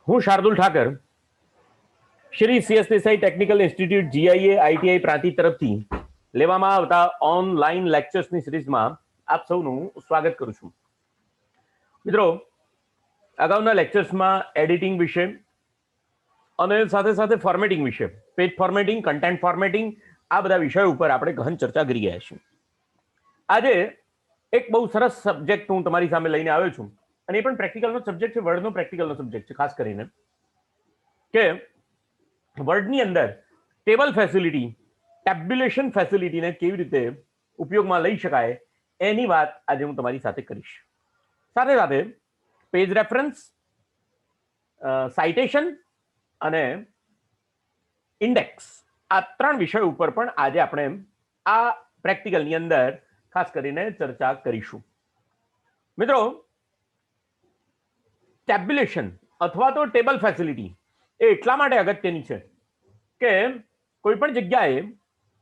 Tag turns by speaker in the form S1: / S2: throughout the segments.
S1: હું Shardul Thakar Shri CS Desai technical institute GIA ITI Prantij તરફથી લેવામાં આવતા ઓનલાઈન લેક્ચર્સની સિરીઝમાં આપ સૌનું સ્વાગત કરું છું. મિત્રો, અગાઉના લેક્ચર્સમાં એડિટિંગ વિશે અને સાથે સાથે ફોર્મેટિંગ વિશે, પેજ ફોર્મેટિંગ, કન્ટેન્ટ ફોર્મેટિંગ, આ બધા વિષયો ઉપર આપણે ગહન ચર્ચા કરી રહ્યા છીએ. આજે એક બહુ સરસ સબ્જેક્ટ હું તમારી સામે લઈને આવ્યો છું, અને એ પણ પ્રેક્ટિકલનો સબ્જેક્ટ છે, વર્ડનો પ્રેક્ટિકલનો સબ્જેક્ટ છે. ખાસ કરીને કે વર્ડની અંદર ટેબલ ફેસિલિટી, ટેબ્યુલેશન ફેસિલિટીને કેવી રીતે ઉપયોગમાં લઈ શકાય એની વાત આજે હું તમારી સાથે કરીશ. સાથે સાથે પેજ રેફરન્સ, સાઇટેશન અને ઇન્ડેક્સ, આ ત્રણ વિષયો ઉપર પણ આજે આપણે આ પ્રેક્ટિકલની અંદર ખાસ કરીને ચર્ચા કરીશું. મિત્રો, ટેબ્યુલેશન અથવા તો ટેબલ ફેસિલિટી એ એટલા માટે અગત્યની છે કે કોઈ પણ જગ્યાએ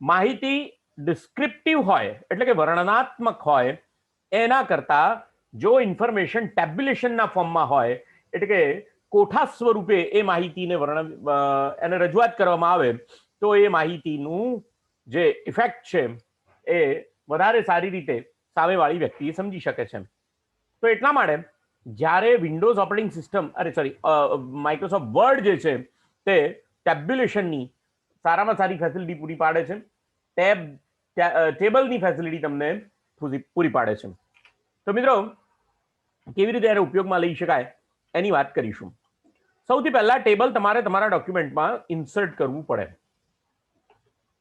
S1: માહિતી ડિસ્ક્રિપ્ટિવ હોય, એટલે કે વર્ણનાત્મક હોય, એના કરતા જો ઇન્ફોર્મેશન ટેબ્યુલેશનના ફોર્મમાં હોય, એટલે કે કોઠા સ્વરૂપે એ માહિતીને એને રજૂઆત કરવામાં આવે, તો એ માહિતીનું જે ઇફેક્ટ છે એ વધારે સારી રીતે સામેવાળી વ્યક્તિ સમજી શકે છે. તો એટલા માટે જ્યારે Windows operating system Microsoft word જે છે તે ટેબ્યુલેશનની સારામાં સારી ફેસિલિટી પૂરી પાડે છે, ટેબલની ફેસિલિટી તમને પૂરી પાડે છે. તો મિત્રો, કેવી રીતે એને ઉપયોગમાં લઈ શકાય એની વાત કરીશું. સૌથી પહેલા ટેબલ તમારે તમારા ડોક્યુમેન્ટમાં ઇન્સર્ટ કરવું પડે.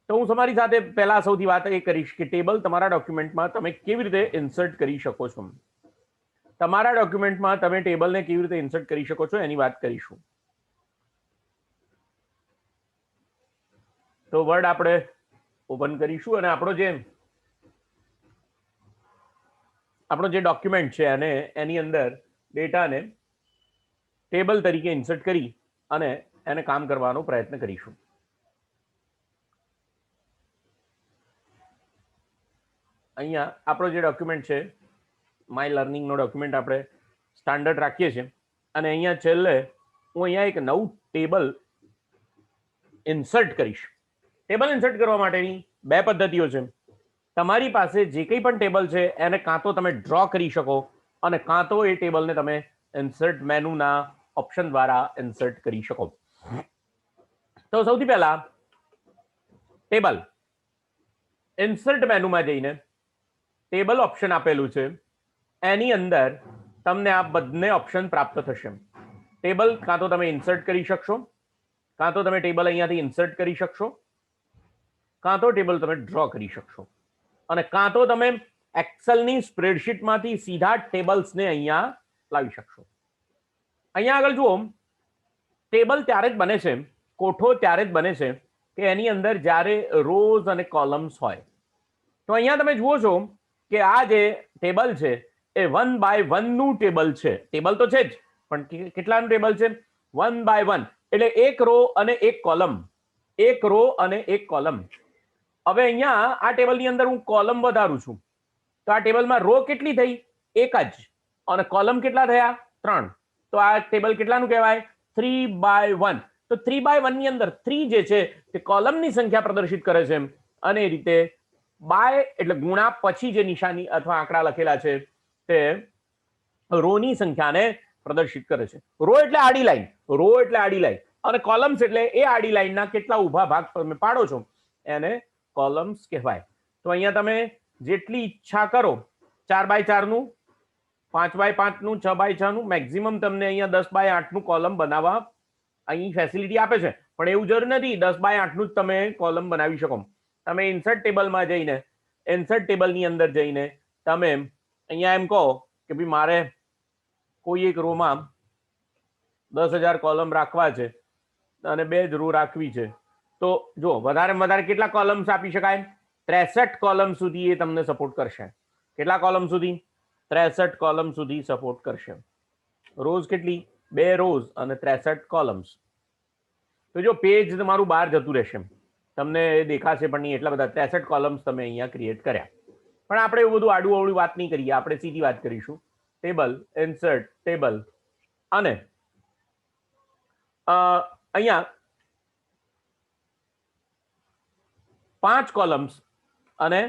S1: તો હું તમારી સાથે પહેલા સૌથી વાત એ કરીશ કે ટેબલ તમારા ડોક્યુમેન્ટમાં તમે કેવી રીતે ઇન્સર્ટ કરી શકો છો. તમારા ડોક્યુમેન્ટમાં તમે ટેબલને કેવી રીતે ઇન્સર્ટ કરી શકો છો એની વાત કરીશું. તો વર્ડ આપણે ઓપન કરીશું અને આપણો જે ડોક્યુમેન્ટ છે એની અંદર ડેટાને ટેબલ તરીકે ઇન્સર્ટ કરી અને એને કામ કરવાનો પ્રયત્ન કરીશું. અહીંયા આપણો જે ડોક્યુમેન્ટ છે, માય લર્નિંગનો ડોક્યુમેન્ટ આપણે સ્ટાન્ડર્ડ રાખીએ છીએ, અને અહીંયા છેલ્લે હું અહીંયા એક નવું ટેબલ ઇન્સર્ટ કરીશ. ટેબલ ઇન્સર્ટ કરવા માટેની બે પદ્ધતિઓ છે. તમારી પાસે જે કંઈ પણ ટેબલ છે એને કાં તો તમે ડ્રો કરી શકો અને કાં તો એ ટેબલને તમે ઇન્સર્ટ મેનુના ઓપ્શન દ્વારા ઇન્સર્ટ કરી શકો. તો સૌથી પહેલા ટેબલ ઇન્સર્ટ મેનુમાં જઈને ટેબલ ઓપ્શન આપેલું છે, એની અંદર તમને આ બંને ઓપ્શન પ્રાપ્ત થશે. ટેબલ કાં તો તમે ઇન્સર્ટ કરી શકશો, કાં તો તમે ટેબલ અહીંયાથી ઇન્સર્ટ કરી શકશો, કાં તો ટેબલ તમે ડ્રો કરી શકશો, અને કાં તો તમે એક્સેલની સ્પ્રેડશીટમાંથી સીધા ટેબલ્સને અહીંયા લાવી શકશો. અહીંયા આગળ જુઓ, ટેબલ ત્યારે જ બને છે, કોઠો ત્યારે જ બને છે કે એની અંદર જ્યારે રોઝ અને કોલમ્સ હોય. તો અહીંયા તમે જુઓ છો કે આ જે ટેબલ છે એ 1 બાય 1 નું ટેબલ છે. ટેબલ તો છે જ, પણ કેટલાનું ટેબલ છે? 1 બાય 1, એટલે એક રો અને એક કોલમ, એક રો અને એક કોલમ. હવે અહીંયા આ ટેબલની અંદર હું કોલમ વધારું છું, તો આ ટેબલમાં રો કેટલી થઈ? એક જ, અને કોલમ કેટલા થયા? 3. તો આ ટેબલ કેટલાનું કહેવાય? 3 બાય 1. તો 3 બાય 1 ની અંદર 3 જે છે તે કોલમની સંખ્યા પ્રદર્શિત કરે છે, અને એ રીતે બાય એટલે ગુણા પછી જે નિશાની અથવા આંકડા લખેલા છે તે રોની સંખ્યાને પ્રદર્શિત કરે છે. રો એટલે આડી લાઈન, રો એટલે આડી લાઈન, અને કોલમ્સ એટલે એ આડી લાઈનના કેટલા ઊભા ભાગ તમે પાડો છો એને કોલમ્સ કહેવાય. તો અહીંયા તમે જેટલી ઈચ્છા કરો, 4 બાય 4 નું, 5 બાય 5 નું, 6 બાય 6 નું, મેક્સિમમ તમને અહીંયા 10 બાય 8 નું કોલમ બનાવવા અહીં ફેસિલિટી આપે છે. પણ એવું જરૂર નથી 10 બાય 8 નું જ તમે કોલમ બનાવી શકો. તમે ઇન્સર્ટ ટેબલમાં જઈને, ઇન્સર્ટ ટેબલની અંદર જઈને તમે અહીંયા એમ કહો કે ભાઈ મારે કોઈ એક રોમાં 10,000 કોલમ રાખવા છે અને 2 જ રો રાખવી છે, તો જો વધારેમાં વધારે કેટલા કોલમ્સ આપી શકાય? 63 કોલમ સુધી એ તમને સપોર્ટ કરશે. કેટલા કોલમ સુધી? 63 કોલમ સુધી સપોર્ટ કરશે. રોઝ કેટલી? 2 રોઝ અને 63 કોલમ્સ. તો જો પેજ તમારું બહાર જતું રહેશે, તમને દેખાશે પણ નહીં, એટલા બધા 63 કોલમ્સ તમે અહીંયા ક્રિએટ કર્યા. પણ આપણે એવું બધું આડું અવળું વાત નહીં કરીએ, આપણે સીધી વાત કરીશું. ટેબલ, ઇન્સર્ટ ટેબલ, અને અહીંયા 5 કોલમ્સ અને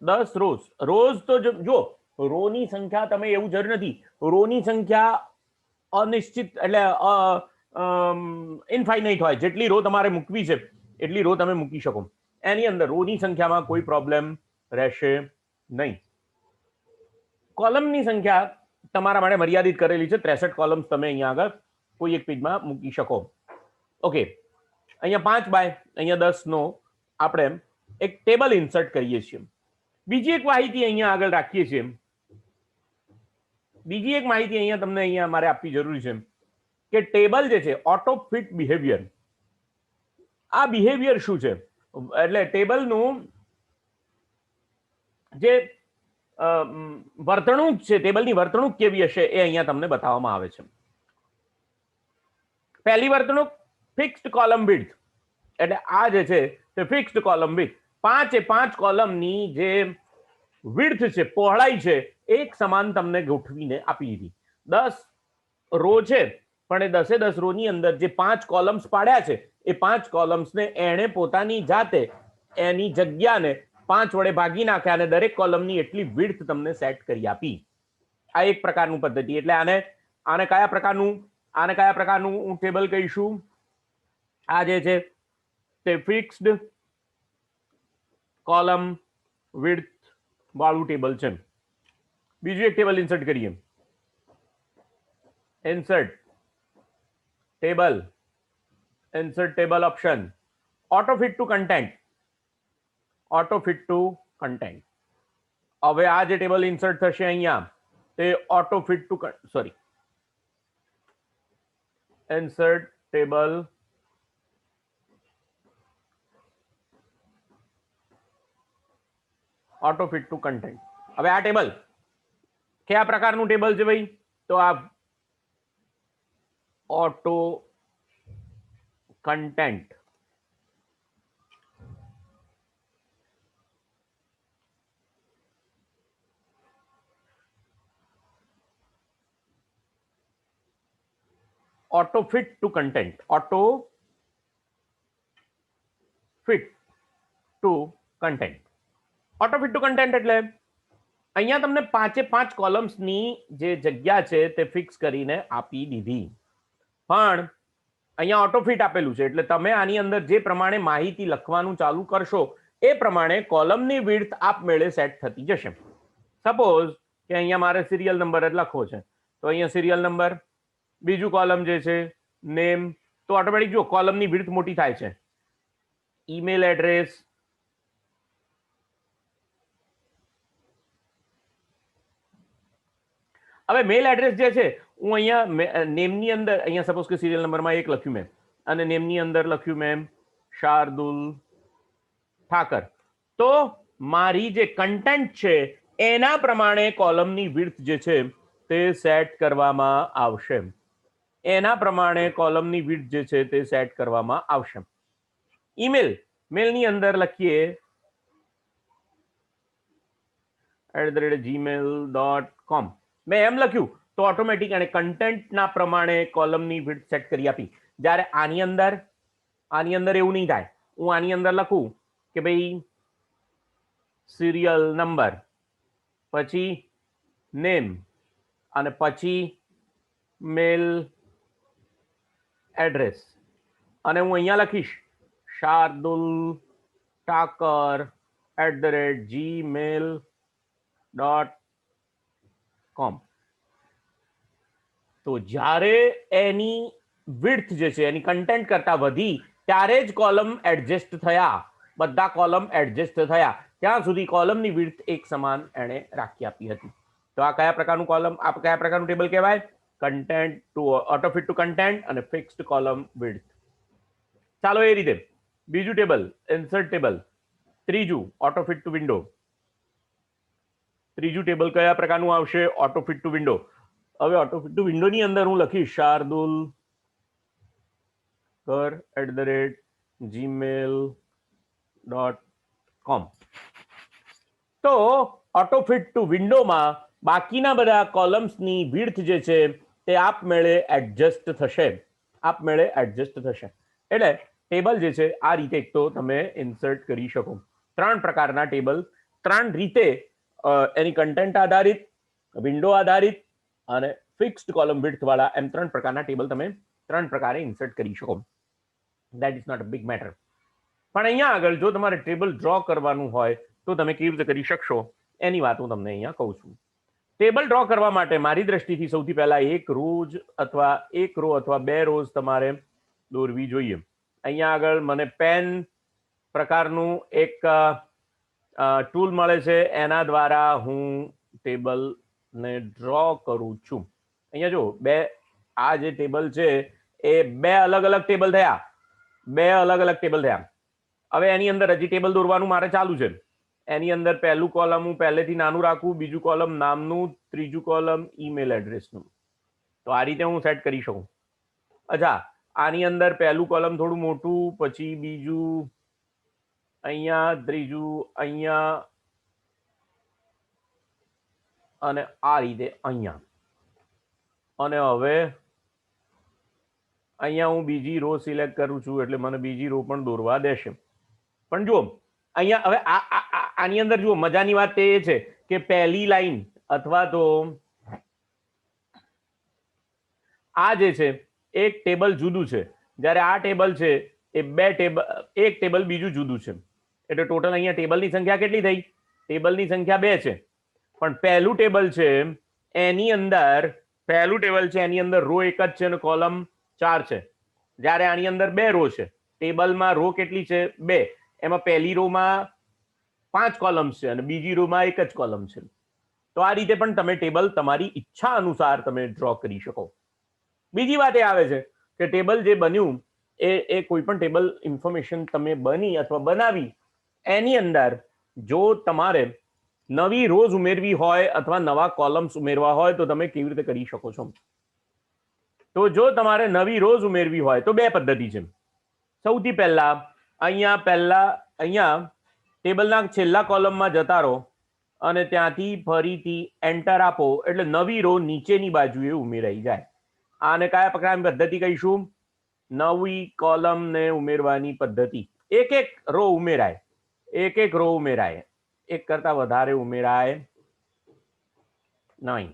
S1: 10 રોઝ. રોઝ તો જો રોની સંખ્યા તમે એવું જરૂર નથી, રોની સંખ્યા અનિશ્ચિત એટલે ઇનફાઇનાઇટ હોય. જેટલી રો તમારે મૂકવી છે એટલી રો તમે મૂકી શકો. એની અંદર રોની સંખ્યામાં કોઈ પ્રોબ્લેમ રહેશે નહીં. કોલમની સંખ્યા તમારા માટે મર્યાદિત કરેલી છે. 63 કોલમ્સ તમે અહીંયા આગળ કોઈ એક પેજમાં મૂકી શકો. ઓકે, અહીંયા 5 બાય અહીંયા 10 નો આપણે એક ટેબલ ઇન્સર્ટ કરીએ છીએ. બીજી એક માહિતી અહીંયા આગળ રાખીએ છીએ. બીજી એક માહિતી અહીંયા તમને અહીંયા મારે આપવી જરૂરી છે કે ટેબલ જે છે ઓટો ફિટ બિહેવિયર. આ બિહેવિયર શું છે? એટલે ટેબલનું જે વર્તણૂક છે, ટેબલની વર્તણૂક કેવી હશે એ અહીંયા તમને બતાવવામાં આવે છે. પહેલી વર્તણૂક ફિક્સ્ડ કોલમ વિડ્થ, એટલે આ જે છે તે ફિક્સ્ડ કોલમ વિડ્થ. 5 કોલમની જે વિડ્થ છે, પહોળાઈ છે, એક સમાન તમને ગોઠવીને આપી દીધી. 10 રો છે, પણ એ 10 રોની અંદર જે 5 કોલમ્સ પાડ્યા છે એ 5 કોલમ્સને એણે પોતાની જાતે એની જગ્યાને 5 વડે ભાગી નાખ્યા અને દરેક કોલમની એટલી વિડ્થ તમને સેટ કરી આપી. આ એક પ્રકારનું પદ્ધતિ. એટલે આને કયા પ્રકારનું હું ટેબલ કહીશું? આ જે છે તે ફિક્સ્ડ કોલમ વિડ્થ વાળું ટેબલ છે. બીજું એક ટેબલ ઇન્સર્ટ કરીએ. Insert table option, auto fit to content. હવે આ જે ટેબલ ઇન્સર્ટ થશે અહીંયા તે auto fit two insert table auto fit to content. હવે આ ટેબલ કયા પ્રકારનું ટેબલ છે ભાઈ? તો આ auto content. Auto fit to content. Auto fit to content. Auto fit to content એટલે અહીંયા તમને 5 કોલમ્સની જે જગ્યા છે તે ફિક્સ કરીને આપી દીધી, પણ અહીંયા ઓટો ફિટ આપેલું છે એટલે તમે આની અંદર જે પ્રમાણે માહિતી લખવાનું ચાલુ કરશો એ પ્રમાણે કોલમની વિડ્થ આપમેળે સેટ થતી જશે. સપોઝ કે અહીંયા મારે સિરિયલ નંબર જ લખવો છે, તો અહીંયા સિરિયલ નંબર. બીજું કોલમ જે છે નેમ, તો ઓટોમેટિક જો કોલમની વિડ્થ મોટી થાય છે. ઈમેલ એડ્રેસ, હવે મેલ એડ્રેસ જે છે હું અહીંયા નેમની અંદર અહીંયા સપોઝ કે સિરિયલ નંબરમાં 1 લખ્યું મેં અને નેમની અંદર લખ્યું મેં શાર્દુલ ઠાકર. તો મારી જે કન્ટેન્ટ છે એના પ્રમાણે કોલમની વિડ્થ જે છે તે સેટ કરવામાં આવશે. મેલની અંદર લખીએ @gmail.com. મેં એમ લખ્યું તો ઓટોમેટિક અને કન્ટેન્ટના પ્રમાણે કોલમની વિડ્થ સેટ કરી આપી. જ્યારે આની અંદર એવું નહીં થાય. હું આની અંદર લખું કે ભાઈ સિરિયલ નંબર, પછી નેમ અને પછી મેલ એડ્રેસ, અને હું અહીંયા લખીશ શાર્દુલ ઠાકર @gmail.com. તો જ્યારે એની વિડ્થ જે છે એની કન્ટેન્ટ કરતા વધી ત્યારે જ કોલમ એડજસ્ટ થયા, બધા કોલમ એડજસ્ટ થયા. ત્યાં સુધી કોલમની વિડ્થ એક સમાન એણે રાખી આપી હતી. તો આ કયા પ્રકારનું ટેબલ કહેવાય? Content to auto fit to content અને ફિક્સ્ડ કોલમ વિડ્થ. ચાલો એ રીતે બીજું ટેબલ ઇન્સર્ટ ટેબલ. ત્રીજું ઓટો ફિટ ટુ વિન્ડો. ત્રીજું ટેબલ કયા પ્રકારનું આવશે? Auto fit to window. હવે ઓટો ફિટ ટુ વિન્ડો ની અંદર હું લખીશ શાર્દુલ @gmail.com. તો ઓટો ફિટ ટુ વિન્ડોમાં બાકીના બધા કોલમ્સની વિડ્થ જે છે તે આપમેળે એડજસ્ટ થશે. આપમેળે એડજસ્ટ થશે. એટલે ટેબલ જે છે આ રીતે એક તો તમે ઇન્સર્ટ કરી શકો. 3 પ્રકારના ટેબલ 3 રીતે એની કન્ટેન્ટ આધારિત, વિન્ડો આધારિત અને ફિક્સ્ડ કોલમ વિડ્થ વાળા એમ 3 પ્રકારના ટેબલ તમે 3 પ્રકારે ઇન્સર્ટ કરી શકો. That is not a big matter. પણ અહીંયા આગળ જો તમારે ટેબલ ડ્રો કરવાનું હોય તો તમે કેવી રીતે કરી શકશો એની વાત હું તમને અહીંયા કહું છું. ટેબલ ડ્રો કરવા માટે મારી દ્રષ્ટિથી સૌથી પહેલા એક રો અથવા 2 રોઝ તમારે દોરવી જોઈએ. અહીંયા આગળ મને પેન પ્રકારનું એક ટૂલ મળે છે, એના દ્વારા હું ટેબલને ડ્રો કરું છું. અહીંયા જો આ જે ટેબલ છે એ 2 અલગ અલગ ટેબલ થયા. 2 અલગ અલગ ટેબલ થયા. હવે એની અંદર હજી ટેબલ દોરવાનું મારે ચાલુ છે. એની અંદર પહેલું કોલમ હું પહેલેથી નાનું રાખું, બીજું કોલમ નામનું, ત્રીજું કોલમ ઈમેલ એડ્રેસનું. તો આ રીતે હું સેટ કરી શકું. અચ્છા, આની અંદર પહેલું કોલમ થોડું મોટું, પછી બીજું અહીંયા, ત્રીજું અહીંયા અને આ રીતે અહીંયા. અને હવે અહીંયા હું બીજી રો સિલેક્ટ કરું છું એટલે મને બીજી રો પણ દોરવા દેશે. પણ જુઓ અહીંયા હવે આની અંદર જુઓ મજાની વાત એ છે કે પહેલી લાઈન અથવા તો આ જે છે એક ટેબલ જુદું છે, જ્યારે આ ટેબલ છે એ એક ટેબલ બીજું જુદું છે. એટલે ટોટલ અહીંયા ટેબલની સંખ્યા કેટલી થઈ? ટેબલની સંખ્યા 2 છે. પણ પહેલું ટેબલ છે એની અંદર રો એક જ છે અને કોલમ 4 છે. જ્યારે આની અંદર 2 રો છે. ટેબલમાં રો કેટલી છે? 2. એમાં પહેલી રોમાં 5 કોલમ્સ છે અને બીજી રોમાં એક જ કોલમ છે. તો આ રીતે પણ તમે ટેબલ તમારી ઈચ્છા અનુસાર તમે ડ્રો કરી શકો. બીજી વાત એ આવે છે કે ટેબલ જે બન્યું એ કોઈ પણ ટેબલ ઇન્ફોર્મેશન તમે બની અથવા બનાવી એની અંદર જો તમારે નવી રોઝ ઉમેરવી હોય અથવા નવા કોલમ્સ ઉમેરવા હોય તો તમે કેવી રીતે કરી શકો છો? તો જો તમારે નવી રોઝ ઉમેરવી હોય તો 2 પદ્ધતિ છે. સૌથી પહેલા અહીંયા ટેબલના છેલ્લા કોલમમાં જતા રહો અને ત્યાંથી ફરીથી એન્ટર આપો એટલે નવી રો નીચેની બાજુએ ઉમેરાઈ જાય. આને કયા પ્રકારની પદ્ધતિ કહીશું? નવી કોલમને ઉમેરવાની પદ્ધતિ. એક રો ઉમેરાય, એક કરતા વધારે ઉમેરાય નહીં.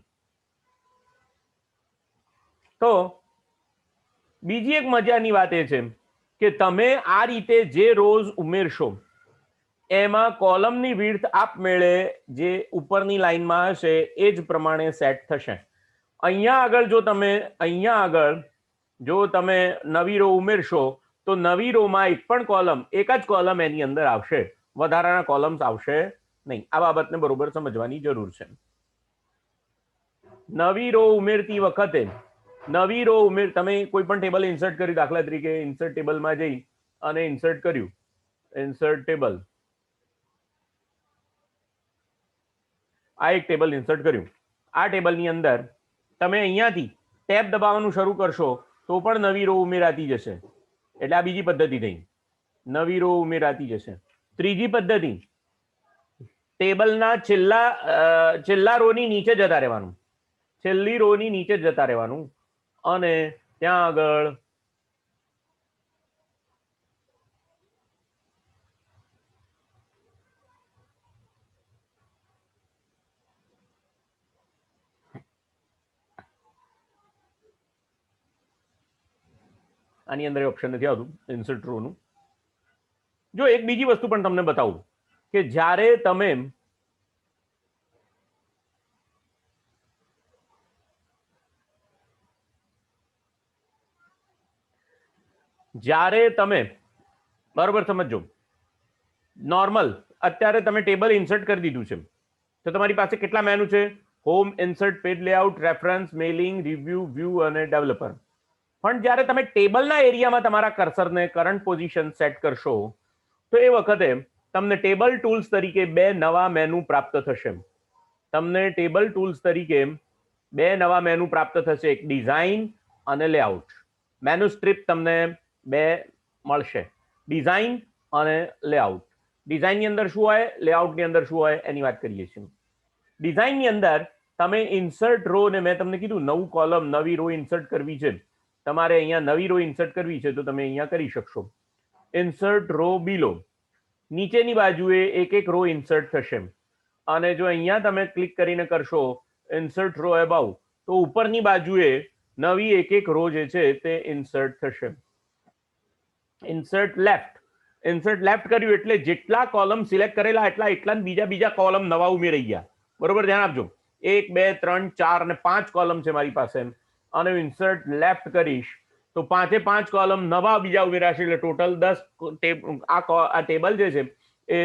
S1: તો બીજી એક મજાની વાત એ છે કે તમે આ રીતે જે રોઝ ઉમેરશો એમાં કોલમની વિડ્થ આપમેળે જે ઉપરની લાઈનમાં હશે એ જ પ્રમાણે સેટ થશે. અહીંયા આગળ જો તમે નવી રો ઉમેરશો તો નવી રોમાં એક જ કોલમ એની અંદર આવશે, વધારાના કોલમ્સ આવશે નહીં. આ બાબતને બરોબર સમજવાની જરૂર છે. નવી રો ઉમેરતી વખતે તમે કોઈ પણ ટેબલ ઇન્સર્ટ કર્યું, દાખલા તરીકે ઇન્સર્ટ ટેબલમાં જઈ અને ઇન્સર્ટ કર્યું, ઇન્સર્ટ ટેબલ, આ એક ટેબલ ઇન્સર્ટ કર્યું. આ ટેબલની અંદર તમે અહીંયાથી ટેબ દબાવવાનું શરૂ કરશો તો પણ નવી રો ઉમેરાતી જશે. એટલે આ બીજી પદ્ધતિ થઈ, નવી રો ઉમેરાતી જશે. ત્રીજી પદ્ધતિ, ટેબલના છેલ્લા રોની નીચે જતા રહેવાનું, છેલ્લી રોની નીચે જતા રહેવાનું અને ત્યાં આગળ આની અંદર ઓપ્શન નથી આવતું ઇન્સર્ટ રો નું. જો એક બીજી વસ્તુ પણ તમને બતાવું કે જ્યારે તમે બરોબર સમજો, નોર્મલ અત્યારે તમે ટેબલ ઇન્સર્ટ કરી દીધું છે તો તમારી પાસે કેટલા મેનુ છે? Home, insert, page layout, reference, mailing, review, view અને ડેવલપર. પણ જ્યારે તમે ટેબલના એરિયામાં તમારા કર્સરને કરંટ પોઝિશન સેટ કરશો તો એ વખતે તમને ટેબલ ટૂલ્સ તરીકે 2 નવા મેનુ પ્રાપ્ત થશે. એક ડિઝાઇન અને લેઆઉટ. મેનુ સ્ટ્રીપ તમને 2 મળશે, ડિઝાઇન અને લેઆઉટ. ડિઝાઇનની અંદર શું હોય, લેઆઉટની અંદર શું હોય એની વાત કરીએ છીએ. ડિઝાઇનની અંદર તમે ઇન્સર્ટ રો ને મેં તમને કીધું નવું કોલમ, નવી રો ઇન્સર્ટ કરવી છે તમારે અહીંયા નવી રો ઇન્સર્ટ કરવી છે તો તમે અહીંયા કરી શકશો. ઇન્સર્ટ રો બિલો, નીચેની બાજુએ એક એક રો ઇન્સર્ટ થશે. અને જો અહીંયા તમે ક્લિક કરીને કરશો ઇન્સર્ટ રો અબાઉ, તો ઉપરની બાજુએ નવી એક એક રો જે છે તે ઇન્સર્ટ થશે. ઇન્સર્ટ લેફ્ટ, ઇન્સર્ટ લેફ્ટ કર્યું એટલે જેટલા કોલમ સિલેક્ટ કરેલા એટલા બીજા કોલમ નવા ઉમેરાઈ ગયા. બરોબર, ધ્યાન આપજો. 1 2 3 4 અને 5 કોલમ છે મારી પાસે, અને ઇન્સર્ટ લેફ્ટ કરીશ તો 5 કોલમ નવા બીજા ઉમેરાશે, એટલે ટોટલ 10. આ ટેબલ જે છે એ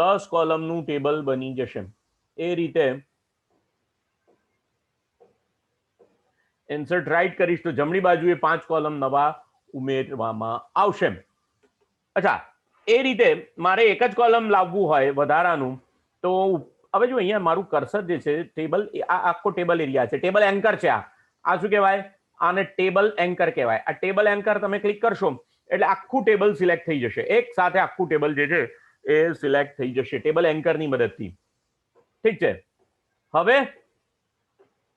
S1: 10 કોલમનું ટેબલ બની જશે. એ રીતે ઇન્સર્ટ રાઈટ કરીશ તો જમણી બાજુએ 5 કોલમ નવા ઉમેરવામાં આવશે. અચ્છા, એ રીતે મારે એક જ કોલમ લાવવું હોય વધારાનું, તો હવે જો અહીંયા મારું કર્સર જે છે ટેબલ, આ આખો ટેબલ એરિયા છે, ટેબલ એન્કર છે. આ શું કહેવાય? આને ટેબલ એન્કર કહેવાય. આ ટેબલ એન્કર તમે ક્લિક કરશો એટલે આખું ટેબલ સિલેક્ટ થઈ જશે, એક સાથે આખું ટેબલ જે છે એ સિલેક્ટ થઈ જશે ટેબલ એન્કરની મદદથી. ઠીક છે. હવે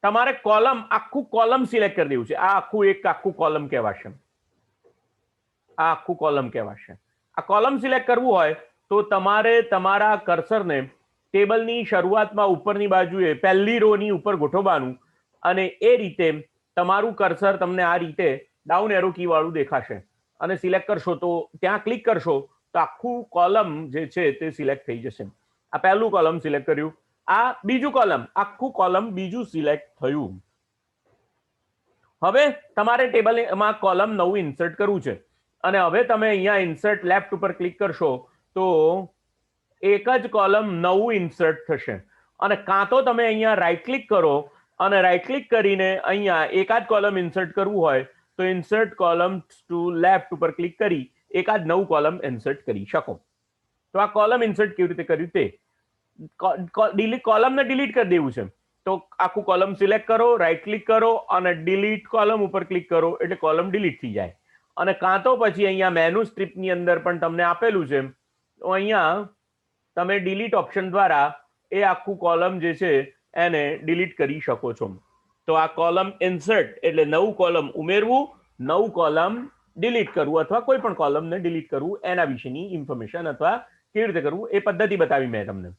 S1: તમારે આખું કોલમ સિલેક્ટ કરી દેવું છે. આ આખું કોલમ કહેવાશે. આ આખું કોલમ કહેવાશે. આ કોલમ સિલેક્ટ કરવું હોય તો તમારે તમારા કર્સરને ટેબલની શરૂઆતમાં ઉપરની બાજુએ પહેલી રોની ઉપર ગોઠવવાનું, અને એ રીતે તમારું કર્સર તમને આ રીતે ડાઉન એરો કી વાળું દેખાશે. અને સિલેક્ટ કરશો તો ત્યાં ક્લિક કરશો તો આખું કોલમ જે છે તે સિલેક્ટ થઈ જશે. આ પહેલું કોલમ સિલેક્ટ કર્યું, આ બીજું કોલમ, આખું કોલમ બીજું સિલેક્ટ થયું. હવે તમારે ટેબલમાં કોલમ નવું ઇન્સર્ટ કરવું છે, અને હવે તમે અહીંયા ઇન્સર્ટ લેફ્ટ ઉપર ક્લિક કરશો તો એક જ કોલમ નવું ઇન્સર્ટ થશે. અને કાં તો તમે અહીંયા રાઈટ ક્લિક કરો, અને રાઈટ ક્લિક કરીને અહીંયા એકાદ કોલમ ઇન્સર્ટ કરવું હોય તો ઇન્સર્ટ કોલમ ટુ લેફ્ટ ઉપર ક્લિક કરી એકાદ નવું કોલમ ઇન્સર્ટ કરી શકો. તો આ કોલમ ઇન્સર્ટ કેવી રીતે કર્યું તે કોલમને ડિલીટ કરી દેવું છે તો આખું કોલમ સિલેક્ટ કરો, રાઈટ ક્લિક કરો અને ડિલીટ કોલમ ઉપર ક્લિક કરો એટલે કોલમ ડિલીટ થઈ જાય. અને કાં તો પછી અહીંયા મેનુ સ્ટ્રીપની અંદર પણ તમને આપેલું છે, તો અહીંયા તમે ડિલીટ ઓપ્શન દ્વારા એ આખું કોલમ જે છે એને ડિલીટ કરી શકો છો. તો આ કોલમ ઇન્સર્ટ એટલે નવું કોલમ ઉમેરવું, નવું કોલમ ડિલીટ કરવું, અથવા કોઈ પણ કોલમને ડિલીટ કરવું, એના વિશેની ઇન્ફોર્મેશન અથવા કેવી રીતે કરવું એ પદ્ધતિ બતાવી મેં તમને.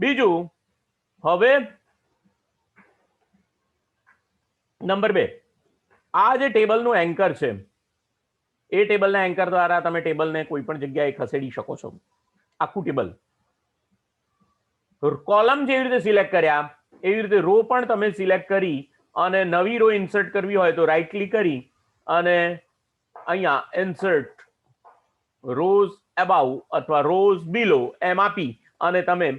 S1: બીજું, હવે નંબર 2, આ જે ટેબલનું એન્કર છે એ ટેબલના એન્કર દ્વારા તમે ટેબલને કોઈ પણ જગ્યાએ ખસેડી શકો છો. આખું ટેબલ કોલમ જેવી રીતે સિલેક્ટ કર્યા એવી રીતે રો પણ તમે સિલેક્ટ કરી અને નવી રો ઇન્સર્ટ કરવી હોય તો રાઈટ ક્લિક કરી અને અહીંયા ઇન્સર્ટ રોઝ અબાઉ અથવા રોઝ બિલો એમ આપી અને તમે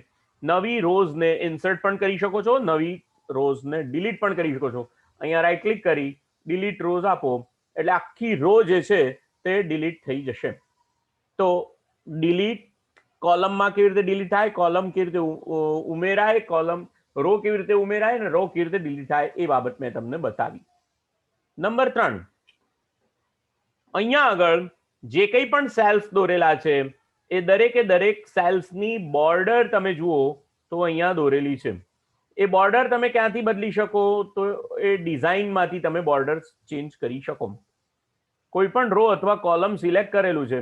S1: નવી રોઝને ઇન્સર્ટ પણ કરી શકો છો, નવી રોઝને ડિલીટ પણ કરી શકો છો. અહીંયા રાઈટ ક્લિક કરી ડિલીટ રોઝ આપો એટલે આખી રો જે છે તે ડિલીટ થઈ જશે. તો ડિલીટ કોલમમાં કેવી રીતે ડિલીટ થાય, કોલમ કેવી રીતે ઉમેરાય, રો કેવી રીતે ઉમેરાય અને રો કેવી રીતે ડિલીટ થાય એ બાબત મેં તમને બતાવી. નંબર 3, અહીંયા આગળ જે કંઈ પણ સેલ્સ દોરેલા છે એ દરેક સેલ્સની બોર્ડર તમે જુઓ તો અહીંયા દોરેલી છે. એ બોર્ડર તમે ક્યાંથી બદલી શકો તો એ ડિઝાઇનમાંથી તમે બોર્ડર ચેન્જ કરી શકો. કોઈ પણ રો અથવા કોલમ સિલેક્ટ કરેલું છે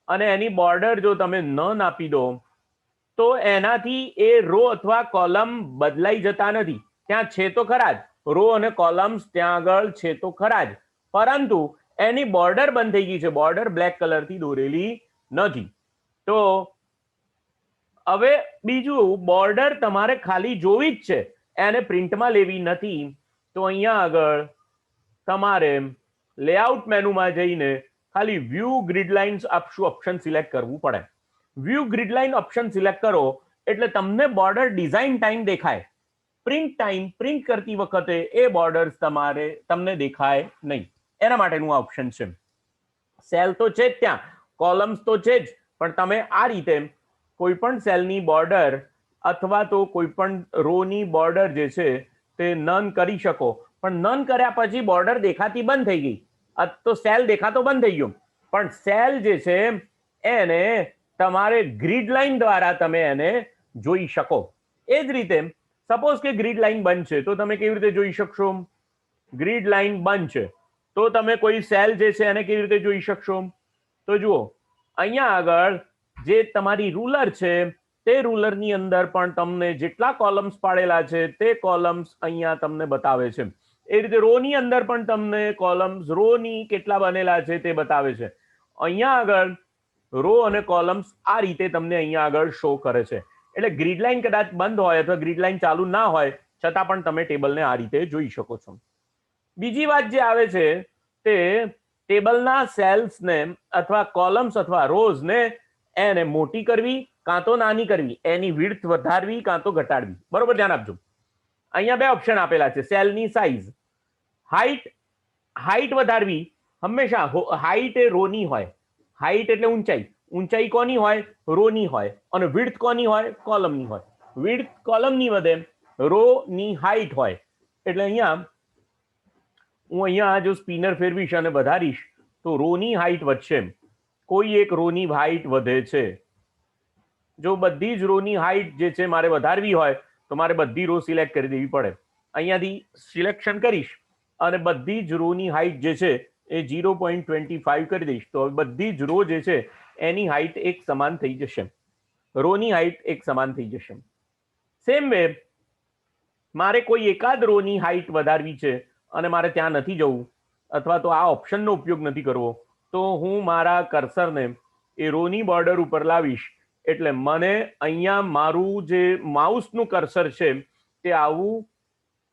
S1: અને એની બોર્ડર જો તમે ન આપી દો તો એનાથી એ રો અથવા કોલમ બદલાઈ જતા નથી. ત્યાં છે તો ખરા જ, રો અને કોલમ્સ ત્યાં આગળ છે તો ખરા જ, પરંતુ એની બોર્ડર બંધ થઈ ગઈ છે, બોર્ડર બ્લેક કલરથી દોરેલી નથી. તો હવે બીજું, બોર્ડર તમારે ખાલી જોવી જ છે, એને પ્રિન્ટમાં લેવી નથી. તો અહીંયા આગળ તમારે લેઆઉટ મેનુમાં જઈને ખાલી view grid lines option select કરવું પડે. View grid line option select કરો એટલે તમને બોર્ડર ડિઝાઇન ટાઈમ દેખાય. પ્રિન્ટ કરતી વખતે એ બોર્ડર્સ તમને દેખાય નહીં. એના માટેનું આ ઓપ્શન છે. સેલ તો છે જ ત્યાં, કોલમ્સ તો છે જ, પણ તમે આ રીતે કોઈ પણ સેલની બોર્ડર અથવા તો કોઈ પણ રોની બોર્ડર જે છે તે નન કરી શકો. પણ નન કર્યા પછી બોર્ડર દેખાતી બંધ થઈ ગઈ, તો સેલ દેખાતો બંધ થઈ ગયો. પણ સેલ જે છે એને તમારે ગ્રીડ લાઇન દ્વારા તમે એને જોઈ શકો. એ જ રીતે સપોઝ કે ગ્રીડ લાઇન બંધ છે તો તમે કેવી રીતે જોઈ શકશો? ગ્રીડ લાઇન બંધ છે તો તમે કોઈ સેલ જે છે એને કેવી રીતે જોઈ શકશો? તો જુઓ, અહીંયા આગળ જે તમારી રૂલર છે તે રૂલરની અંદર પણ તમને જેટલા કોલમ્સ પાડેલા છે તે કોલમ્સ અહીંયા તમને બતાવે છે. એ રીતે રોની અંદર પણ તમને કોલમ્સ રોની કેટલા બનેલા છે તે બતાવે છે. અહીંયા આગળ રો અને કોલમ્સ આ રીતે તમને અહીંયા આગળ શો કરે છે. એટલે ગ્રીડ લાઇન કદાચ બંધ હોય અથવા ગ્રીડ લાઇન ચાલુ ના હોય છતાં પણ તમે ટેબલને આ રીતે જોઈ શકો છો. બીજી વાત જે આવે છે તે ટેબલના સેલ્સને અથવા કોલમ્સ અથવા રોઝને એને મોટી કરવી કાં તો નાની કરવી, એની વિડ્થ વધારવી કાં તો ઘટાડવી. બરોબર, ધ્યાન આપજો. અહીંયા બે ઓપ્શન આપેલા છે. સેલની સાઇઝ, હાઈટ વધારવી. હંમેશા હાઈટ એ રોની હોય. હાઈટ એટલે ઊંચાઈ. ઊંચાઈ કોની હોય? રોની હોય. અને વિડ્થ કોની હોય? કોલમની હોય. વિડ્થ કોલમની વધે, રોની હાઈટ હોય. એટલે અહીંયા હું અહીંયા જો સ્પિનર ફેરવીશ અને વધારીશ તો રોની હાઈટ વધશે. કોઈ એક રોની હાઈટ વધે છે. જો બધી જ રોની હાઈટ જે છે મારે વધારવી હોય તો મારે બધી રો સિલેક્ટ કરી દેવી પડે. અહીંયાથી સિલેક્શન કરીશ અને બધી જ રોની હાઈટ જે છે એ 0.25 કરી દઈશ તો બધી જ રો જે છે એની હાઈટ એક સમાન થઈ જશે. રોની હાઈટ એક સમાન થઈ જશે. સેમ વે મારે કોઈ એકાદ રોની હાઈટ વધારવી છે અને મારે ત્યાં નથી જવું અથવા તો આ ઓપ્શનનો ઉપયોગ નથી કરવો તો હું મારા કર્સરને એ રોની બોર્ડર ઉપર લાવીશ એટલે મને અહીંયા મારું જે માઉસનું કર્સર છે તે આવું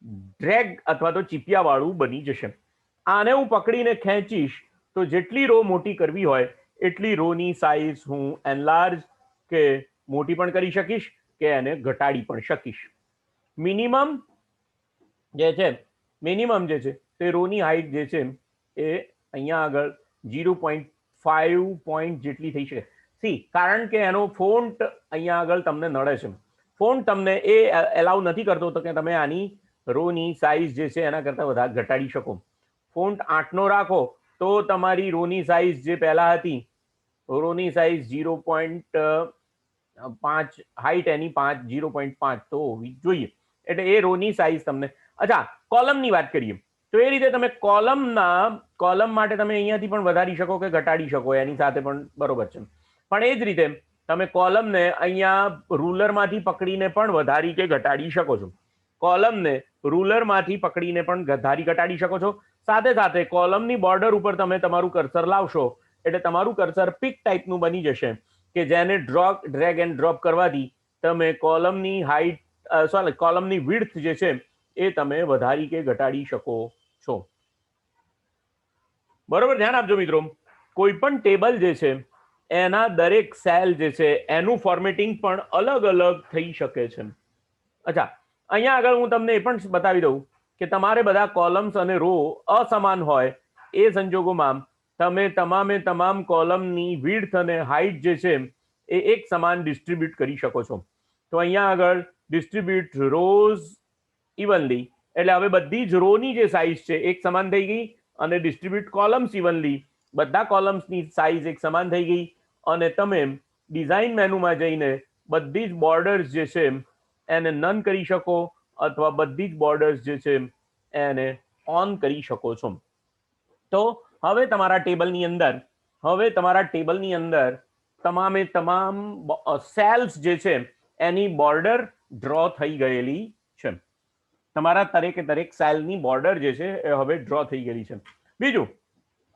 S1: ડ્રેગ અથવા તો ચીપિયાવાળું બની જશે. આને હું પકડીને ખેંચીશ તો જેટલી રો મોટી કરવી હોય એટલી રોની સાઇઝ હું એનલાર્જ કે મોટી પણ કરી શકીશ કે એને ઘટાડી પણ શકીશ. મિનિમમ જે છે તે રોની હાઈટ જે છે એ અહીંયા આગળ 0.5 પોઈન્ટ જેટલી થઈ શકે. કારણ કે એનો ફોન્ટ અહીંયા આગળ તમને નડે છે. ફોન્ટ તમને એ એલાઉ નથી કરતો તો કે તમે આની રોની સાઇઝ જે છે એના કરતાં વધારે ઘટાડી શકો. ફોન્ટ 8નો રાખો તો તમારી રોની સાઇઝ જે પહેલા હતી રોની સાઇઝ 0.5 હાઈટ એની 0.5 તો હોવી જોઈએ. એટલે એ રોની સાઇઝ તમને. અચ્છા, કોલમની વાત કરીએ તો એ રીતે તમે કોલમ માટે તમે અહીંયાથી પણ વધારી શકો કે ઘટાડી શકો એની સાથે પણ બરોબર છે. પણ એ જ રીતે તમે કોલમને અહીંયા રૂલરમાંથી પકડીને પણ વધારી કે ઘટાડી શકો છો. કોલમને રૂલરમાંથી પકડીને પણ વધારી ઘટાડી શકો છો. સાથે સાથે કોલમની બોર્ડર ઉપર તમે તમારું કર્સર લાવશો એટલે તમારું કર્સર પિક ટાઈપનું બની જશે કે જેને ડ્રેગ એન્ડ ડ્રોપ કરવાથી તમે કોલમની હાઈટ કોલમની વિડ્થ જે છે એ તમે વધારી કે ઘટાડી શકો છો. બરોબર, ધ્યાન આપજો મિત્રો. કોઈ પણ ટેબલ જે છે એના દરેક સેલ જે છે એનું ફોર્મેટિંગ પણ અલગ અલગ થઈ શકે છે. અચ્છા, અહીંયા આગળ હું તમને એ પણ બતાવી દઉં કે તમારે બધા કોલમ્સ અને રો અસમાન હોય એ સંજોગોમાં તમે તમામ કોલમની વિડ્થ અને હાઈટ જે છે એ એક સમાન ડિસ્ટ્રીબ્યુટ કરી શકો છો. તો અહીંયા આગળ ડિસ્ટ્રીબ્યુટ રોઝ ઇવનલી એટલે હવે બધી જ રોની જે સાઇઝ છે એક સમાન થઈ ગઈ અને ડિસ્ટ્રીબ્યુટ કોલમ્સ ઇવનલી બધા કોલમ્સની સાઇઝ એક સમાન થઈ ગઈ અને તમે ડિઝાઇન મેનુમાં જઈને બધી જ બોર્ડર્સ જે છે એને નન કરી શકો અથવા બધી જ બોર્ડર્સ જે છે એને ઓન કરી શકો છો. તો હવે તમારા ટેબલની અંદર તમામ સેલ્સ જે છે એની બોર્ડર ડ્રો થઈ ગયેલી છે. તમારા દરેક સેલની બોર્ડર જે છે એ હવે ડ્રો થઈ ગયેલી છે. બીજું,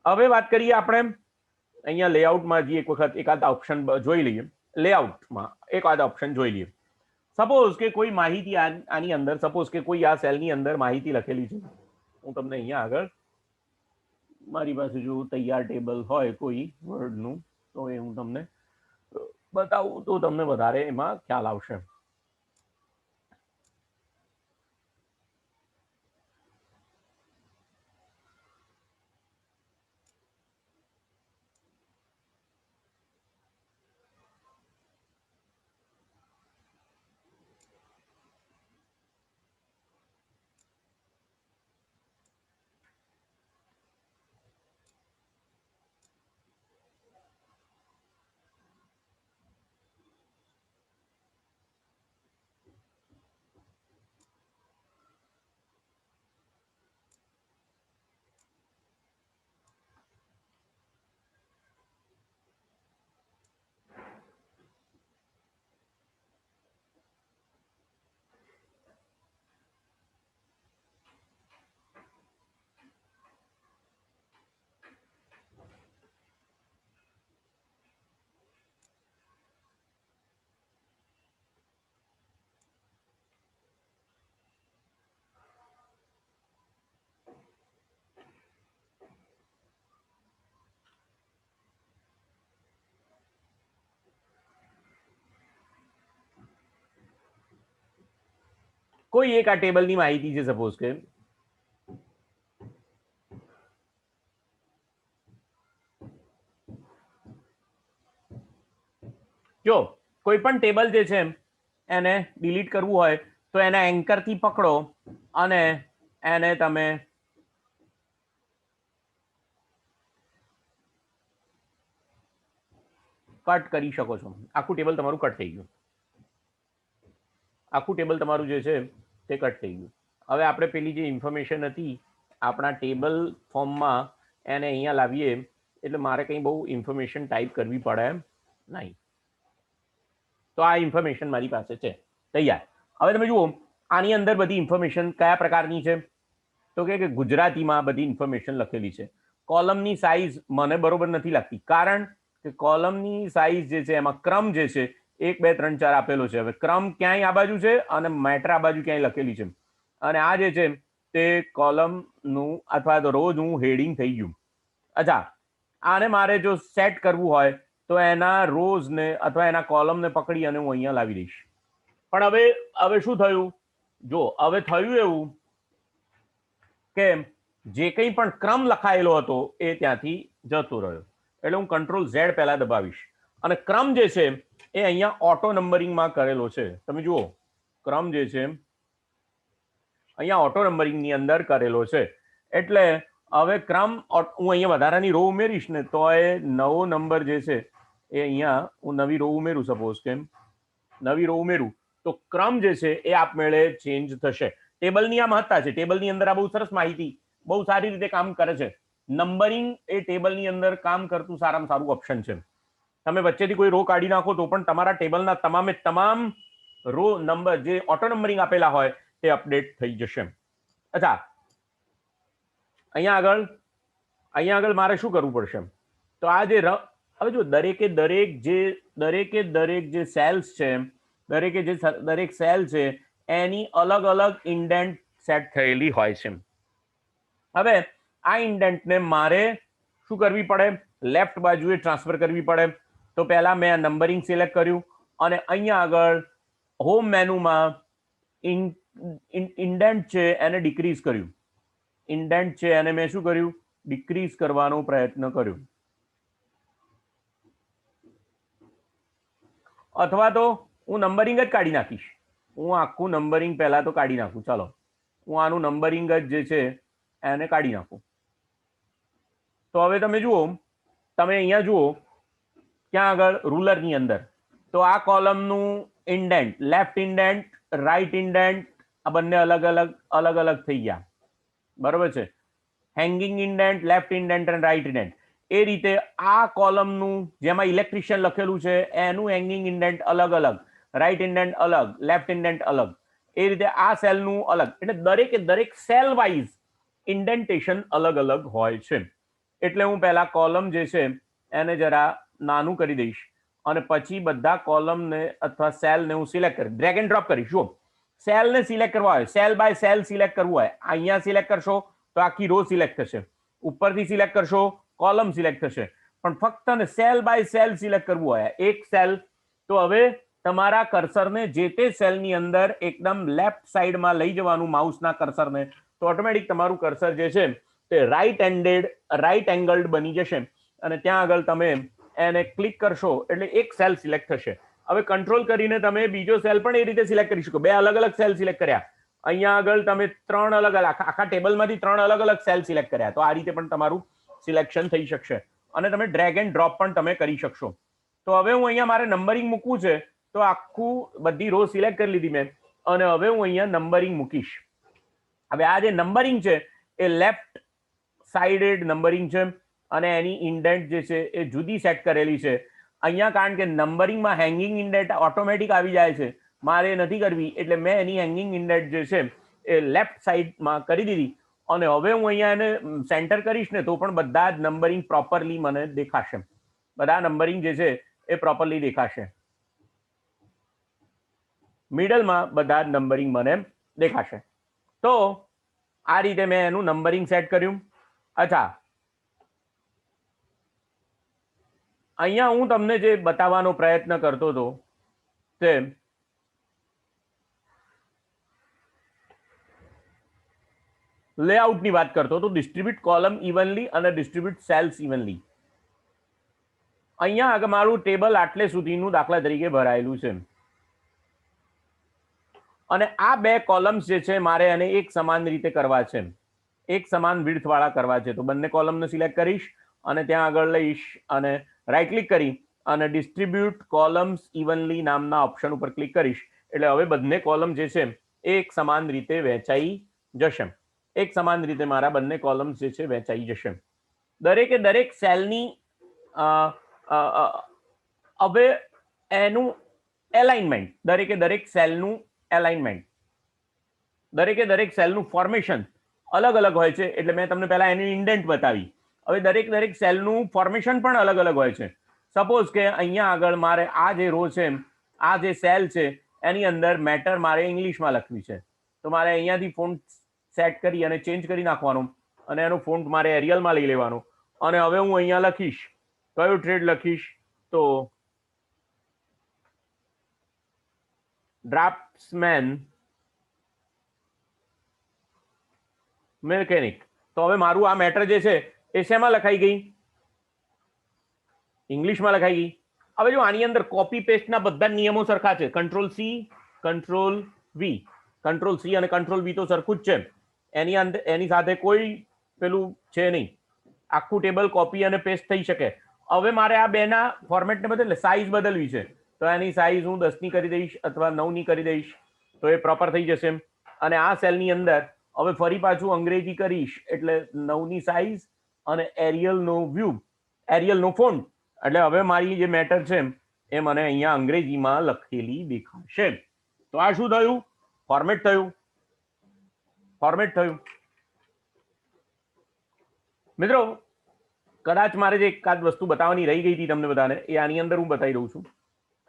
S1: હવે વાત કરીએ આપણે અહીંયા લેઆઉટમાં એક વખત એકાદ ઓપ્શન જોઈ લઈએ. લેઆઉટમાં એકાદ ઓપ્શન જોઈ લઈએ. સપોઝ કે કોઈ માહિતી આની અંદર કોઈ આ સેલની અંદર માહિતી લખેલી છે. હું તમને અહીંયા આગળ મારી પાસે જો તૈયાર ટેબલ હોય કોઈ વર્ડનું તો એ હું તમને બતાવું તો તમને વધારે એમાં ખ્યાલ આવશે. કોઈ એક આ ટેબલની માહિતી છે, સપોઝ કે જો કોઈ પણ ટેબલ જે છે એને ડિલીટ કરવું હોય તો એને એન્કરથી પકડો અને એને તમે કટ કરી શકો છો. આખું ટેબલ તમારું કટ થઈ ગયું. આખું ટેબલ તમારું જે છે તે કટ થઈ ગયું. હવે આપણે પેલી જે ઇન્ફોર્મેશન હતી આપણા ટેબલ ફોર્મમાં એને અહીંયા લાવીએ એટલે મારે કંઈ બહુ ઇન્ફોર્મેશન ટાઈપ કરવી પડે નહીં. તો આ ઇન્ફોર્મેશન મારી પાસે છે તૈયાર. હવે તમે જુઓ આની અંદર બધી ઇન્ફોર્મેશન કયા પ્રકારની છે તો કે ગુજરાતીમાં બધી ઇન્ફોર્મેશન લખેલી છે. કોલમની સાઇઝ મને બરોબર નથી લાગતી, કારણ કે કોલમની સાઇઝ જે છે એમાં ક્રમ જે છે 1 2 3 4 આપેલો છે. હવે ક્રમ ક્યાંય આ બાજુ છે અને મેટર આ બાજુ ક્યાંય લખેલી છે, અને આ જે છે તે કોલમનું અથવા તો રોજનું હેડિંગ થઈ ગયું. અચ્છા, આને મારે જો સેટ કરવું હોય તો એના રોઝને અથવા એના કોલમને પકડી અને હું અહીંયા લાવી દઈશ. પણ હવે શું થયું, જો હવે થયું એવું કે જે કંઈ પણ ક્રમ લખાયેલો હતો એ ત્યાંથી જતો રહ્યો. એટલે હું કંટ્રોલ ઝેડ પહેલા દબાવીશ અને ક્રમ જે છે એ અહીંયા ઓટો નંબરિંગમાં કરેલો છે. તમે જુઓ ક્રમ જે છે અહીંયા ઓટો નંબરિંગની અંદર કરેલો છે. એટલે હવે ક્રમ હું અહીંયા વધારાની રો ઉમેરીશ ને તો એ નવો નંબર જે છે એ અહીંયા હું નવી રો ઉમેરું, સપોઝ કે નવી રો ઉમેરું તો ક્રમ જે છે એ આપમેળે ચેન્જ થશે. ટેબલની આ મહત્તા છે. ટેબલની અંદર આ બહુ સરસ માહિતી બહુ સારી રીતે કામ કરે છે. નંબરિંગ એ ટેબલની અંદર કામ કરતું સારામાં સારું ઓપ્શન છે. તમે વચ્ચેથી કોઈ રો કાઢી નાખો તો પણ તમારા ટેબલના તમામે તમામ રો નંબર જે ઓટો નંબરિંગ આપેલા હોય તે અપડેટ થઈ જશે. અચ્છા, અહીંયા આગળ મારે શું કરવું પડશે તો આ જે હવે જો દરેકે દરેક જે સેલ્સ છે, દરેક સેલ છે એની અલગ અલગ ઇન્ડેન્ટ સેટ થયેલી હોય છે. હવે આ ઇન્ડેન્ટને મારે શું કરવી પડે, લેફ્ટ બાજુએ ટ્રાન્સફર કરવી પડે. તો પહેલા મેં નંબરિંગ સિલેક્ટ કર્યું અને અહીંયા આગળ હોમ મેનુમાં ઇન્ડેન્ટ છે એને ડિક્રીઝ કર્યું. ઇન્ડેન્ટ છે એને મેં શું કર્યું, ડિક્રીઝ કરવાનો પ્રયત્ન કર્યો. અથવા તો હું નંબરિંગ જ કાઢી નાખીશ. હું આખું નંબરિંગ પહેલા તો કાઢી નાખું. ચાલો હું આનું નંબરિંગ જ જે છે એને કાઢી નાખું. તો હવે તમે જુઓ, તમે અહીંયા જુઓ ક્યાં આગળ રૂલરની અંદર તો આ કોલમનું indent, left indent, right indent આ બંને અલગ અલગ થઈ ગયા. બરોબર છે. હેંગિંગ ઇન્ડેન્ટ, લેફ્ટ ઇન્ડેન્ટ અને રાઈટ ઇન્ડેન્ટ. એ રીતે આ કોલમનું જેમાં ઇલેક્ટ્રિશિયન લખેલું છે એનું હેંગિંગ ઇન્ડેન્ટ અલગ, રાઈટ ઇન્ડેન્ટ અલગ, લેફ્ટ ઇન્ડેન્ટ અલગ. એ રીતે આ સેલનું અલગ. એટલે દરેક સેલ વાઇઝ ઇન્ડેન્ટેશન અલગ હોય છે. એટલે હું પહેલા કોલમ જે છે એને જરા નાનું કરી દઈશ અને પછી બધા કોલમને અથવા સેલને હું સિલેક્ટ કરી ડ્રેગ એન્ડ ડ્રોપ કરીશ. જુઓ, સેલને સિલેક્ટ કરવા હોય, સેલ બાય સેલ સિલેક્ટ કરવું હોય, અહીંયા સિલેક્ટ કરશો તો આખી રો સિલેક્ટ થશે, ઉપરથી સિલેક્ટ કરશો કોલમ સિલેક્ટ થશે. પણ ફક્ત ને સેલ બાય સેલ સિલેક્ટ કરવું હોય એક સેલ, તો હવે તમારા કર્સરને જે તે સેલની અંદર એકદમ લેફ્ટ સાઈડમાં લઈ જવાનું માઉસના કર્સરને, તો ઓટોમેટિક તમારું કર્સર જે છે તે રાઈટ એંગલ્ડ બની જશે અને ત્યાં આગળ તમે એને ક્લિક કરશો એટલે એક સેલ સિલેક્ટ થશે. હવે કંટ્રોલ કરીને તમે બીજો સેલ પણ એ રીતે સિલેક્ટ કરી શકો. બે અલગ સેલ સિલેક્ટ કર્યા, અહીંયા આગળ તમે આખા ટેબલમાંથી 3 અલગ સેલ સિલેક્ટ કર્યા, તો આ રીતે પણ તમારું સિલેક્શન થઈ શકશે અને તમે ડ્રેગ એન્ડ ડ્રોપ પણ તમે કરી શકશો. તો હવે હું અહીંયા મારે નંબરિંગ મૂકવું છે તો આખું બધી રો સિલેક્ટ કરી લીધી મેં અને હવે હું અહીંયા નંબરિંગ મૂકીશ. હવે આ જે નંબરિંગ છે એ લેફ્ટ સાઇડેડ નંબરિંગ છે અને એની ઇન્ડેન્ટ જે છે એ જુદી સેટ કરેલી છે. અહીંયા કારણ કે નંબરિંગમાં હેંગિંગ ઇન્ડેન્ટ ઓટોમેટિક આવી જાય છે, મારે નથી કરવી, એટલે મેં એની હેંગિંગ ઇન્ડેન્ટ જે છે એ લેફ્ટ સાઈડમાં કરી દીધી અને હવે હું અહીંયા એને સેન્ટર કરીશ ને તો પણ બધા જ નંબરિંગ પ્રોપરલી મને દેખાશે. બધા નંબરિંગ જે છે એ પ્રોપરલી દેખાશે. મિડલમાં બધા જ નંબરિંગ મને દેખાશે. તો આ રીતે મેં એનું નંબરિંગ સેટ કર્યું. અચ્છા, અહીંયા હું તમને જે બતાવવાનો પ્રયત્ન કરતો હતો તે લેઆઉટની વાત કરતો તો ડિસ્ટ્રીબ્યુટ કોલમ ઇવનલી અને ડિસ્ટ્રીબ્યુટ સેલ્સ ઇવનલી. અહીંયા આગળ મારું ટેબલ આટલે સુધીનું દાખલા તરીકે ભરાયેલું છે અને આ બે કોલમ્સ જે છે મારે એને એક સમાન રીતે કરવા છે, એક સમાન વિડ્થ વાળા કરવા છે. તો બંને કોલમને સિલેક્ટ કરીશ અને ત્યાં આગળ લઈશ અને રાઈટ ક્લિક કરી અને ડિસ્ટ્રીબ્યુટ કોલમ્સ ઇવનલી નામના ઓપ્શન ઉપર ક્લિક કરીશ. એટલે હવે બંને કોલમ જે છે એ એક સમાન રીતે વહેંચાઈ જશે. એક સમાન રીતે મારા બંને કોલમ્સ જે છે વહેંચાઈ જશે. દરેકે દરેક સેલની હવે એનું એલાઇનમેન્ટ, દરેકે દરેક સેલનું એલાઇનમેન્ટ, દરેકે દરેક સેલનું ફોર્મેશન અલગ અલગ હોય છે. એટલે મેં તમને પહેલા એની ઇન્ડેન્ટ બતાવી. હવે દરેક દરેક સેલનું ફોર્મેશન પણ અલગ અલગ હોય છે. સપોઝ કે અહીંયા આગળ મારે આ જે રો છે, આ જે સેલ છે એની અંદર મેટર મારે ઇંગ્લિશમાં લખવી છે. તો મારે અહીંયાથી ફોન્ટ સેટ કરી અને ચેન્જ કરી નાખવાનો અને એનો ફોન્ટ મારે એરિયલમાં લઈ લેવાનો. અને હવે હું અહીંયા લખીશ, કયો ટ્રેડ લખીશ? તો ડ્રાફ્ટ્સમેન મેકેનિક. તો હવે મારું આ મેટર જે છે એ શેમાં લખાઈ ગઈ? ઇંગ્લિશમાં લખાઈ ગઈ. હવે જો આની અંદર કોપી પેસ્ટના બધા નિયમો સરખા છે. Control C, control V, control C અને કંટ્રોલ વી તો સરખું જ છે. એની અંદર એની સાથે કોઈ પેલું છે નહીં. આખું ટેબલ કોપી અને પેસ્ટ થઈ શકે. હવે મારે આ બેના ફોર્મેટને બદલે સાઇઝ બદલવી છે. તો એની સાઇઝ હું 10 ની કરી દઈશ અથવા 9 ની કરી દઈશ તો એ પ્રોપર થઈ જશે. અને આ સેલની અંદર હવે ફરી પાછું અંગ્રેજી કરીશ એટલે 9 ની સાઇઝ અને એરિયલનો વ્યૂ, એરિયલનો ફોન્ટ. એટલે હવે મારી જે મેટર છે એ મને અહીંયા અંગ્રેજીમાં લખેલી દેખાશે. તો આ શું થયું? ફોર્મેટ થયું. ફોર્મેટ થયું. મિત્રો કદાચ મારે જે એકાદ વસ્તુ બતાવવાની રહી ગઈ હતી તમને બધાને, એ આની અંદર હું બતાવી દઉં છું.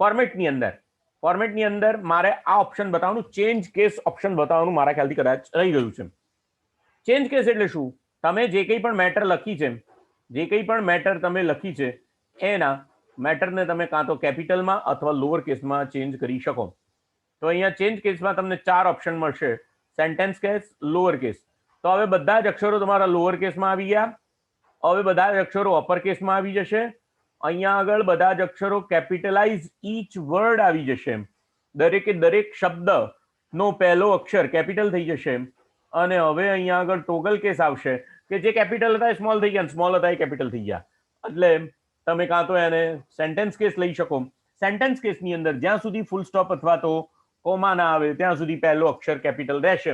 S1: ફોર્મેટની અંદર મારે આ ઓપ્શન બતાવવાનું, ચેન્જ કેસ ઓપ્શન બતાવવાનું મારા ખ્યાલથી કદાચ રહી ગયું છે. ચેન્જ કેસ એટલે શું? તમે જે કંઈ પણ મેટર લખી છે, જે કંઈ પણ મેટર તમે લખી છે એના મેટરને તમે કાં તો કેપિટલમાં અથવા લોઅર કેસમાં ચેન્જ કરી શકો. તો અહીંયા ચેન્જ કેસમાં તમને 4 ઓપ્શન મળશે. Sentence case, lower case. તો હવે બધા જ અક્ષરો તમારા લોઅર કેસમાં આવી ગયા. હવે બધા જ અક્ષરો અપર કેસમાં આવી જશે. અહીંયા આગળ બધા જ અક્ષરો કેપિટલાઇઝ ઈચ વર્ડ આવી જશે. દરેકે દરેક શબ્દનો પહેલો અક્ષર કેપિટલ થઈ જશે. અને હવે અહીંયા આગળ ટોગલ કેસ આવશે કે જે કેપિટલ હતા એ સ્મોલ થઈ ગયા, સ્મોલ હતા એ કેપિટલ થઈ ગયા. એટલે તમે કાં તો એને સેન્ટેન્સ કેસ લઈ શકો. સેન્ટેન્સ કેસની અંદર જ્યાં સુધી ફૂલ સ્ટોપ અથવા તો કોમા ના આવે ત્યાં સુધી પહેલો અક્ષર કેપિટલ રહેશે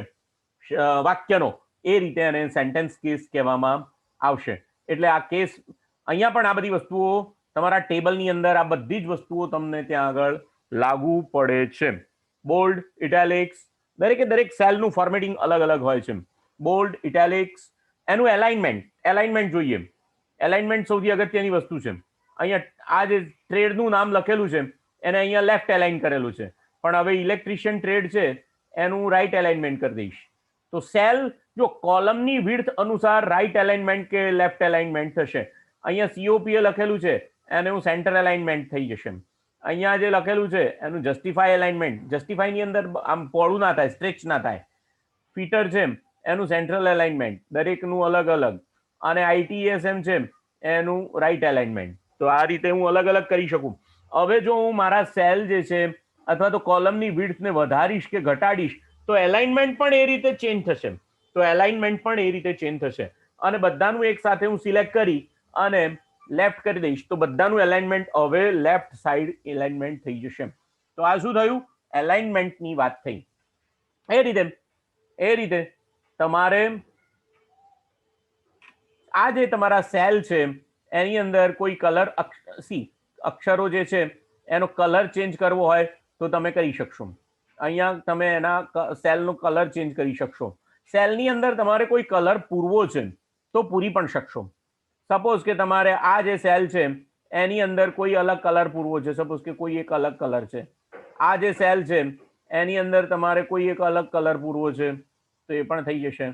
S1: વાક્યનો. એ રીતે એને સેન્ટેન્સ કેસ કહેવામાં આવશે. એટલે આ કેસ અહીંયા પણ આ બધી વસ્તુઓ તમારા ટેબલની અંદર આ બધી જ વસ્તુઓ તમને ત્યાં આગળ લાગુ પડે છે. બોલ્ડ, ઇટાલિક્સ, દરેકે દરેક સેલનું ફોર્મેટિંગ અલગ અલગ હોય છે. બોલ્ડ, ઇટાલિક્સ, એનું એલાઇનમેન્ટ જોઈએ. એલાઇનમેન્ટ સૌથી અગત્યની વસ્તુ છે. અહીંયા આ જે ટ્રેડનું નામ લખેલું છે એને અહીંયા લેફ્ટ એલાઇન કરેલું છે, પણ હવે ઇલેક્ટ્રિશિયન ટ્રેડ છે એનું રાઈટ એલાઇનમેન્ટ કરી દઈશ. તો સેલ જો કોલમની વિડ્થ અનુસાર રાઈટ એલાઇનમેન્ટ કે લેફ્ટ એલાઇનમેન્ટ થશે. અહીંયા COPA લખેલું છે એને હું સેન્ટર એલાઇનમેન્ટ થઈ જશે. અહીંયા જે લખેલું છે એનું જસ્ટિફાઈ એલાઇનમેન્ટ, જસ્ટિફાઈની અંદર આમ પહોળું ના થાય, સ્ટ્રેચ ના થાય. ફીટર છે એનું સેન્ટ્રલ એલાઇનમેન્ટ, દરેકનું અલગ અલગ. અને ITSM છે એનું રાઈટ એલાઇનમેન્ટ. તો આ રીતે હું અલગ અલગ કરી શકું. હવે જો હું મારા સેલ જે છે અથવા તો કોલમની વિડ્થને વધારીશ કે ઘટાડીશ તો એલાઇનમેન્ટ પણ એ રીતે ચેન્જ થશે. અને બધાનું એક સાથે હું સિલેક્ટ કરી અને લેફ્ટ કરી દઈશ તો બધાનું એલાઇનમેન્ટ હવે લેફ્ટ સાઈડ એલાઇનમેન્ટ થઈ જશે. તો આ શું થયું? એલાઇનમેન્ટની વાત થઈ. એ રીતે તમારે આ જે તમારા સેલ છે એની અંદર કોઈ કલર અક્ષરો જે છે એનો કલર ચેન્જ કરવો હોય તો તમે કરી શકશો. અહીંયા તમે એના સેલનો કલર ચેન્જ કરી શકશો. સેલની અંદર તમારે કોઈ કલર પૂરવો છે તો પૂરી પણ શકશો. સપોઝ કે તમારે આ જે સેલ છે એની અંદર કોઈ અલગ કલર પૂરવો છે, સપોઝ કે કોઈ એક અલગ કલર છે. આ જે સેલ છે એની અંદર તમારે કોઈ એક અલગ કલર પૂરવો છે તો એ પણ થઈ જશે.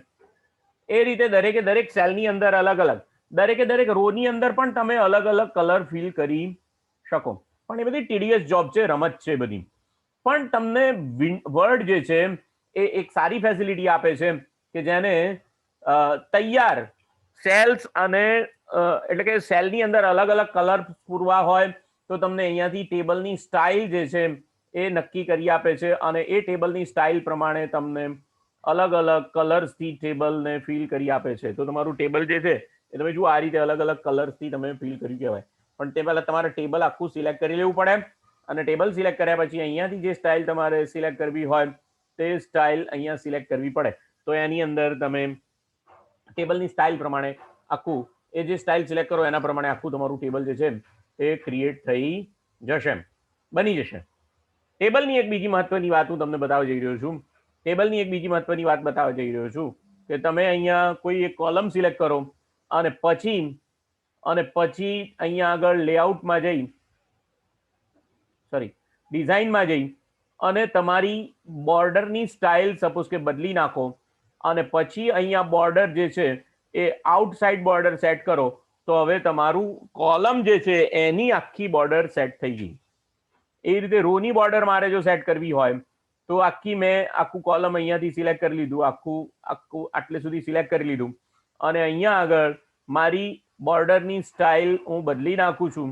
S1: એ રીતે દરેકે દરેક સેલની અંદર અલગ અલગ, દરેકે દરેક રોની અંદર પણ તમે અલગ અલગ કલર ફિલ કરી શકો. પણ એ બધી ટીડીએસ જોબ છે, રમત છે બધી. પણ તમને વર્ડ જે છે એ એક સારી ફેસિલિટી આપે છે કે જેને તૈયાર સેલ્સ અને એટલે કે સેલની અંદર અલગ અલગ કલર પૂરવા હોય તો તમને અહીંયાથી ટેબલની સ્ટાઇલ જે છે એ નક્કી કરી આપે છે અને એ ટેબલની સ્ટાઇલ પ્રમાણે તમને અલગ અલગ કલર્સથી ટેબલને ફિલ કરી આપે છે. તો તમારું ટેબલ જે છે એ તમે જુઓ આ રીતે અલગ અલગ કલર્સથી તમે ફિલ કર્યું કહેવાય. પણ તે પહેલા તમારે ટેબલ આખું સિલેક્ટ કરી લેવું પડે અને ટેબલ સિલેક્ટ કર્યા પછી અહીંયાથી જે સ્ટાઇલ તમારે સિલેક્ટ કરવી હોય તે સ્ટાઇલ અહીંયા સિલેક્ટ કરવી પડે. તો એની અંદર તમે ટેબલની સ્ટાઇલ પ્રમાણે આખું એ જે સ્ટાઇલ સિલેક્ટ કરો એના પ્રમાણે આખું તમારું ટેબલ જે છે એ ક્રિએટ થઈ જશે, બની જશે. ટેબલની એક બીજી મહત્વની વાત હું તમને બતાવવા જઈ રહ્યો છું. ટેબલની એક બીજી મહત્વની વાત બતાવવા જઈ રહ્યો છું કે તમે અહીંયા કોઈ એક કોલમ સિલેક્ટ કરો અને પછી અહીંયા આગળ લેઆઉટમાં જઈ ડિઝાઇનમાં જઈ અને તમારી બોર્ડરની સ્ટાઇલ સપોઝ કે બદલી નાખો અને પછી અહીંયા બોર્ડર જે છે એ આઉટસાઇડ બોર્ડર સેટ કરો તો હવે તમારું કોલમ જે છે એની આખી બોર્ડર સેટ થઈ ગઈ. એ રીતે રોની બોર્ડર મારે જો સેટ કરવી હોય તો મેં આખું કોલમ અહીંયાથી સિલેક્ટ કરી લીધું, આખું આટલે સુધી સિલેક્ટ કરી લીધું અને અહીંયા આગળ મારી બોર્ડરની સ્ટાઇલ હું બદલી નાખું છું,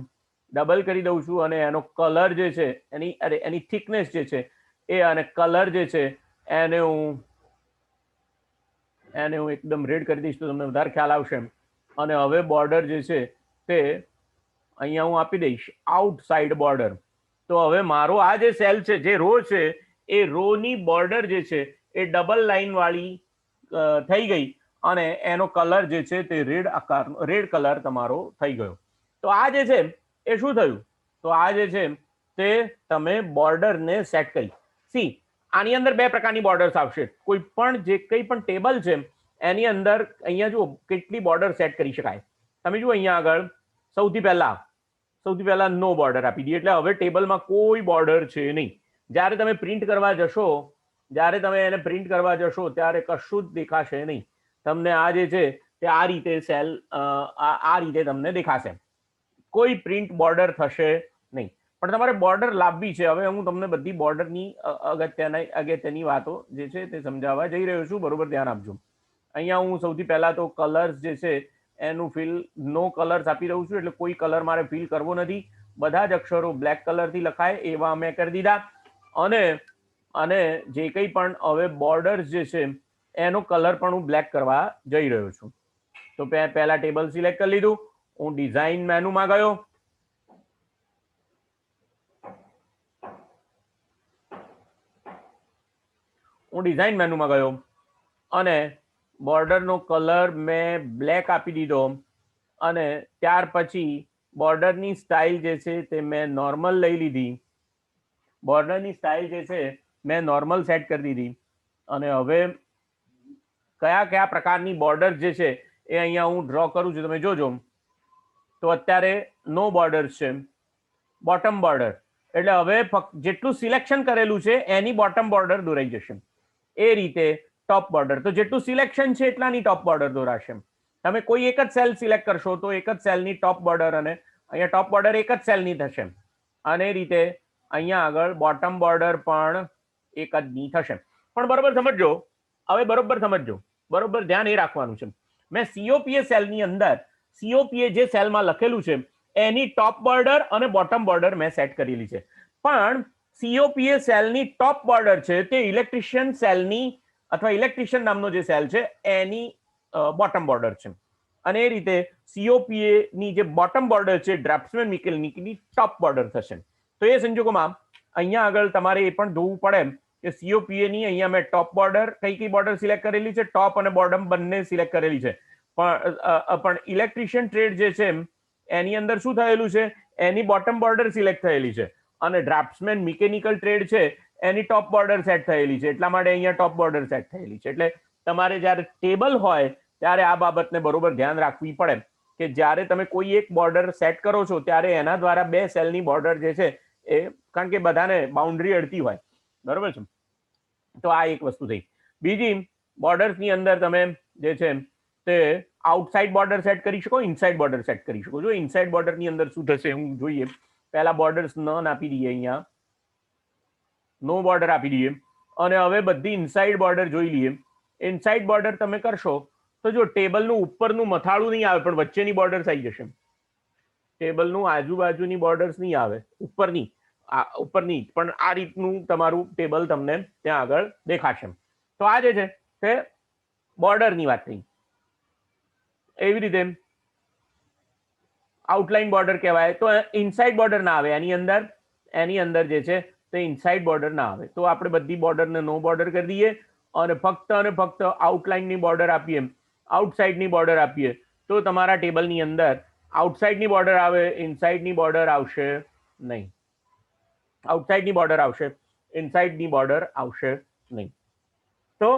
S1: ડબલ કરી દઉં છું અને એનો કલર જે છે એની થિકનેસ જે છે એ અને કલર જે છે એને હું એકદમ રેડ કરી દઈશ તો તમને વધારે ખ્યાલ આવશે. અને હવે બોર્ડર જે છે તે અહીંયા હું આપી દઈશ આઉટસાઇડ બોર્ડર. તો હવે મારો આ જે સેલ છે, જે રો છે, એ રોની બોર્ડર જે છે એ ડબલ લાઇન વાળી થઈ ગઈ અને એનો કલર જે છે તે રેડ કલર તમારો થઈ ગયો. તો આ જે છે એ શું થયું? તો આ જે છે તે તમે બોર્ડરને સેટ કરી. આની અંદર બે પ્રકારની બોર્ડર્સ આવશે. કોઈ પણ જે કંઈ પણ ટેબલ છે એની અંદર અહીંયા જુઓ કેટલી બોર્ડર સેટ કરી શકાય. તમે જુઓ અહીંયા આગળ સૌથી પહેલા નો બોર્ડર આપી દઈએ એટલે હવે ટેબલમાં કોઈ બોર્ડર છે નહીં. જ્યારે તમે પ્રિન્ટ કરવા જશો ત્યારે કશું જ દેખાશે નહીં. તમને આ જે છે તે આ રીતે સેલ આ રીતે તમને દેખાશે, કોઈ પ્રિન્ટ બોર્ડર થશે નહીં. પણ તમારે બોર્ડર લાવવી છે. હવે હું તમને બધી બોર્ડરની અગત્યની વાતો જે છે તે સમજાવવા જઈ રહ્યો છું, બરોબર ધ્યાન આપજો. અહીંયા હું સૌથી પહેલા તો કલર્સ જે છે એનું ફિલ નો કલર્સ આપી દઉં છું, એટલે કોઈ કલર મારે ફિલ કરવો નથી. બધા જ અક્ષરો બ્લેક કલરથી લખાય એવા મેં કરી દીધા અને જે કંઈ પણ હવે બોર્ડર્સ જે છે એનો કલર પણ હું બ્લેક કરવા જઈ રહ્યો છું. તો પહેલા ટેબલ સિલેક્ટ કરી લીધું, હું ડિઝાઇન મેનુમાં ગયો, અને બોર્ડરનો કલર મેં બ્લેક આપી દીધો અને ત્યાર પછી બોર્ડરની સ્ટાઇલ જે છે તે મેં નોર્મલ લઈ લીધી. બોર્ડરની સ્ટાઇલ જે છે મેં નોર્મલ સેટ કરી દીધી અને હવે કયા પ્રકારની બોર્ડર જે છે એ અહીંયા હું ડ્રો કરું છું. તમે જોજો તો અત્યારે નો બોર્ડર છે, બોટમ બોર્ડર, એટલે હવે જેટલું સિલેક્શન કરેલું છે એની બોટમ બોર્ડર દોરાઈ જશે. એ રીતે ટોપ બોર્ડર, તો જેટલું સિલેક્શન છે એટલાની ટોપ બોર્ડર દોરાશે. તમે કોઈ એક જ સેલ સિલેક્ટ કરશો તો એક જ સેલની ટોપ બોર્ડર અને અહીંયા ટોપ બોર્ડર એક જ સેલની થશે અને એ રીતે અહીંયા આગળ બોટમ બોર્ડર પણ એક જ ની થશે. પણ બરોબર સમજો, બરોબર ધ્યાન એ રાખવાનું છે. મેં COPA સેલની અંદર COPA જે સેલમાં લખેલું છે એની ટોપ બોર્ડર અને બોટમ બોર્ડર મેં સેટ કરેલી છે. પણ COPA સેલની ટોપ બોર્ડર છે તે ઇલેક્ટ્રિશિયન સેલની અથવા ઇલેક્ટ્રિશિયન નામનો જે સેલ છે એની બોટમ બોર્ડર છે અને એ રીતે COPA ની જે બોટમ બોર્ડર છે ડ્રાફ્ટ્સમેન મિકેનિકની ટોપ બોર્ડર થશે. તો એ સંજોગોમાં અહીંયા આગળ તમારે એ પણ જોવું પડે કે COPA ની અહીંયા મેં ટોપ બોર્ડર કઈ બોર્ડર સિલેક્ટ કરેલી છે, ટોપ અને બોટમ બંને સિલેક્ટ કરેલી છે. પણ ઇલેક્ટ્રિશિયન ટ્રેડ જે છે એની અંદર શું થયેલું છે, એની બોટમ બોર્ડર સિલેક્ટ થયેલી છે અને ડ્રાફ્ટ્સમેન મિકેનિકલ ટ્રેડ છે એની ટોપ બોર્ડર સેટ થયેલી છે. એટલા માટે અહીંયા ટોપ બોર્ડર સેટ થયેલી છે. એટલે તમારે જ્યારે ટેબલ હોય ત્યારે આ બાબતને બરોબર ધ્યાન રાખવી પડે કે જ્યારે તમે કોઈ એક બોર્ડર સેટ કરો છો ત્યારે એના દ્વારા બે સેલની બોર્ડર જે છે એ, કારણ કે બધાને બાઉન્ડ્રી અડતી હોય, બરોબર છે. તો આ એક વસ્તુ થઈ. બીજી, બોર્ડર્સની અંદર તમે જે છે તે આઉટસાઇડ બોર્ડર સેટ કરી શકો, ઇનસાઇડ બોર્ડર સેટ કરી શકો. જો ઇનસાઇડ બોર્ડરની અંદર શું થશે હું જોઈએ. પહેલા બોર્ડર્સ નન આપી દઈએ, અહીંયા નો બોર્ડર આપી દઈએ અને હવે બધી ઇનસાઇડ બોર્ડર જોઈ લઈએ. ઇનસાઇડ બોર્ડર તમે કરશો તો જો ટેબલનું ઉપરનું મથાળું નહીં આવે પણ વચ્ચેની બોર્ડર્સ આવી જશે. ટેબલનું આજુબાજુની બોર્ડર્સ નહીં આવે, ઉપરની પણ આ રીતનું તમારું ટેબલ તમને ત્યાં આગળ દેખાશે. તો આ જે છે તે બોર્ડરની વાત થઈ. એવી રીતે આઉટલાઇન બોર્ડર કહેવાય. તો ઇનસાઇડ બોર્ડર ના આવે, એની અંદર જે છે તે ઇનસાઇડ બોર્ડર ના આવે. તો આપણે બધી બોર્ડરને નો બોર્ડર કરી દઈએ અને ફક્ત આઉટલાઇનની બોર્ડર આપીએ, આઉટસાઇડની બોર્ડર આપીએ. તો તમારા ટેબલની અંદર આઉટસાઇડની બોર્ડર આવે, ઇનસાઇડની બોર્ડર આવશે નહીં. આઉટસાઇડની બોર્ડર આવશે, ઇનસાઇડની બોર્ડર આવશે નહીં. તો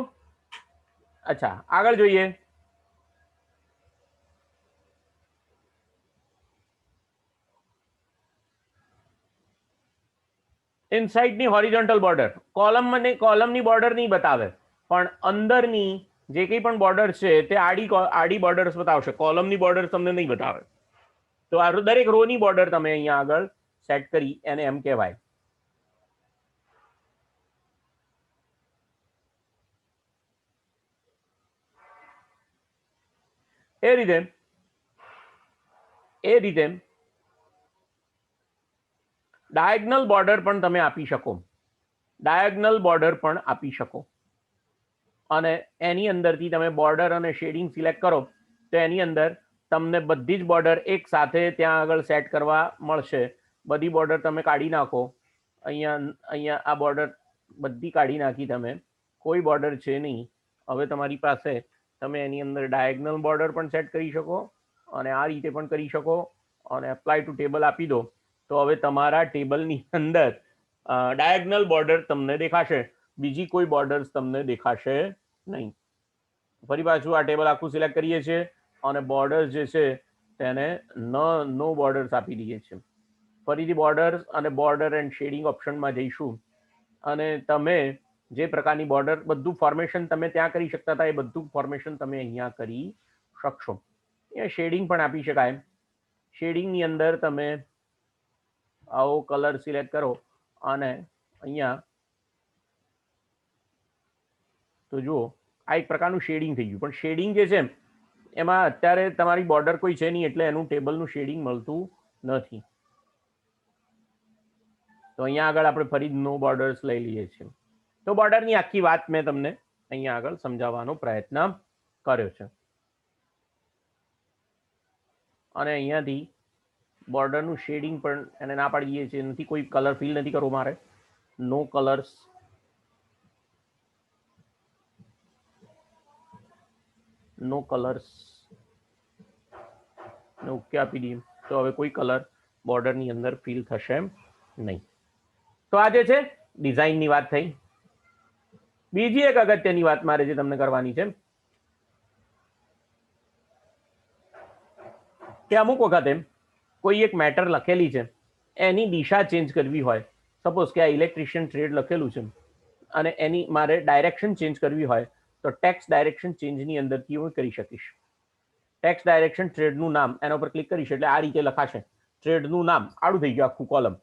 S1: અચ્છા, આગળ જોઈએ. ઇનસાઇડની હોરિઝોન્ટલ બોર્ડર કોલમની બોર્ડર નહીં બતાવે, પણ અંદરની જે કંઈ પણ બોર્ડર છે તે આડી બોર્ડર્સ બતાવશે. કોલમની બોર્ડર તમને નહીં બતાવે. તો આ દરેક રોની બોર્ડર તમે અહીંયા આગળ સેટ કરી એને એમ કહેવાય. એ રીતે ડાયગનલ બોર્ડર પણ તમે આપી શકો. ડાયગનલ બોર્ડર પણ આપી શકો અને એની અંદરથી તમે બોર્ડર અને શેડિંગ સિલેક્ટ કરો તો એની અંદર તમને બધી જ બોર્ડર એક સાથે ત્યાં આગળ સેટ કરવા મળશે. બધી બોર્ડર તમે કાઢી નાખો. અહીંયા આ બોર્ડર બધી કાઢી નાખી તમે, કોઈ બોર્ડર છે નહીં. હવે તમારી પાસે તમે એની અંદર ડાયગનલ બોર્ડર પણ સેટ કરી શકો અને આ રીતે પણ કરી શકો અને એપ્લાય ટુ ટેબલ આપી દો. તો હવે તમારા ટેબલની અંદર ડાયગનલ બોર્ડર તમને દેખાશે, બીજી કોઈ બોર્ડર્સ તમને દેખાશે નહીં. ફરી પાછું આ ટેબલ આખું સિલેક્ટ કરીએ છીએ અને બોર્ડર્સ જે છે તેને નો બોર્ડર્સ આપી દઈએ છીએ. ફરીથી બોર્ડર્સ અને બોર્ડર એન્ડ શેડિંગ ઓપ્શનમાં જઈશું અને તમે જે પ્રકારની બોર્ડર બધું ફોર્મેશન તમે ત્યાં કરી શકતા હતા એ બધું ફોર્મેશન તમે અહીંયા કરી શકશો. અહીંયા શેડિંગ પણ આપી શકાય. શેડિંગની અંદર તમે આવો કલર સિલેક્ટ કરો અને અહીંયા તો જુઓ આ એક પ્રકારનું શેડિંગ થઈ ગયું. પણ શેડિંગ જે છે એમાં અત્યારે તમારી બોર્ડર કોઈ છે નહીં એટલે એનું ટેબલનું શેડિંગ મળતું નથી. તો અહીંયા આગળ આપણે ફરી નો બોર્ડર્સ લઈ લઈએ છીએ. તો બોર્ડરની આખી વાત મેં તમને અહીંયા આગળ સમજાવવાનો પ્રયત્ન કર્યો છે. અને અહીંયાથી બોર્ડરનું શેડિંગ પણ એને ના પાડી દઈએ છીએ, નથી કોઈ કલર ફિલ નથી કરવો મારે. નો કલર્સ, નો કલર્સ ઓકે આપી દઈએ. તો હવે કોઈ કલર બોર્ડરની અંદર ફિલ થશે નહીં. તો આ જે છે ડિઝાઇનની વાત થઈ. બીજી એક અગત્યની વાત મારે જે તમને કરવાની છે કે અમુક વખતે કોઈ એક મેટર લખેલી છે એની દિશા ચેન્જ કરવી હોય. સપોઝ કે આ ઇલેક્ટ્રિશિયન ટ્રેડ લખેલું છે અને એની મારે ડાયરેક્શન ચેન્જ કરવી હોય તો ટેક્સ્ટ ડાયરેક્શન ચેન્જની અંદરથી હું કરી શકીશ. ટેક્સ્ટ ડાયરેક્શન ટ્રેડનું નામ એના ઉપર ક્લિક કરીશ એટલે આ રીતે લખાશે. ટ્રેડનું નામ આડું થઈ ગયું આખું કોલમ.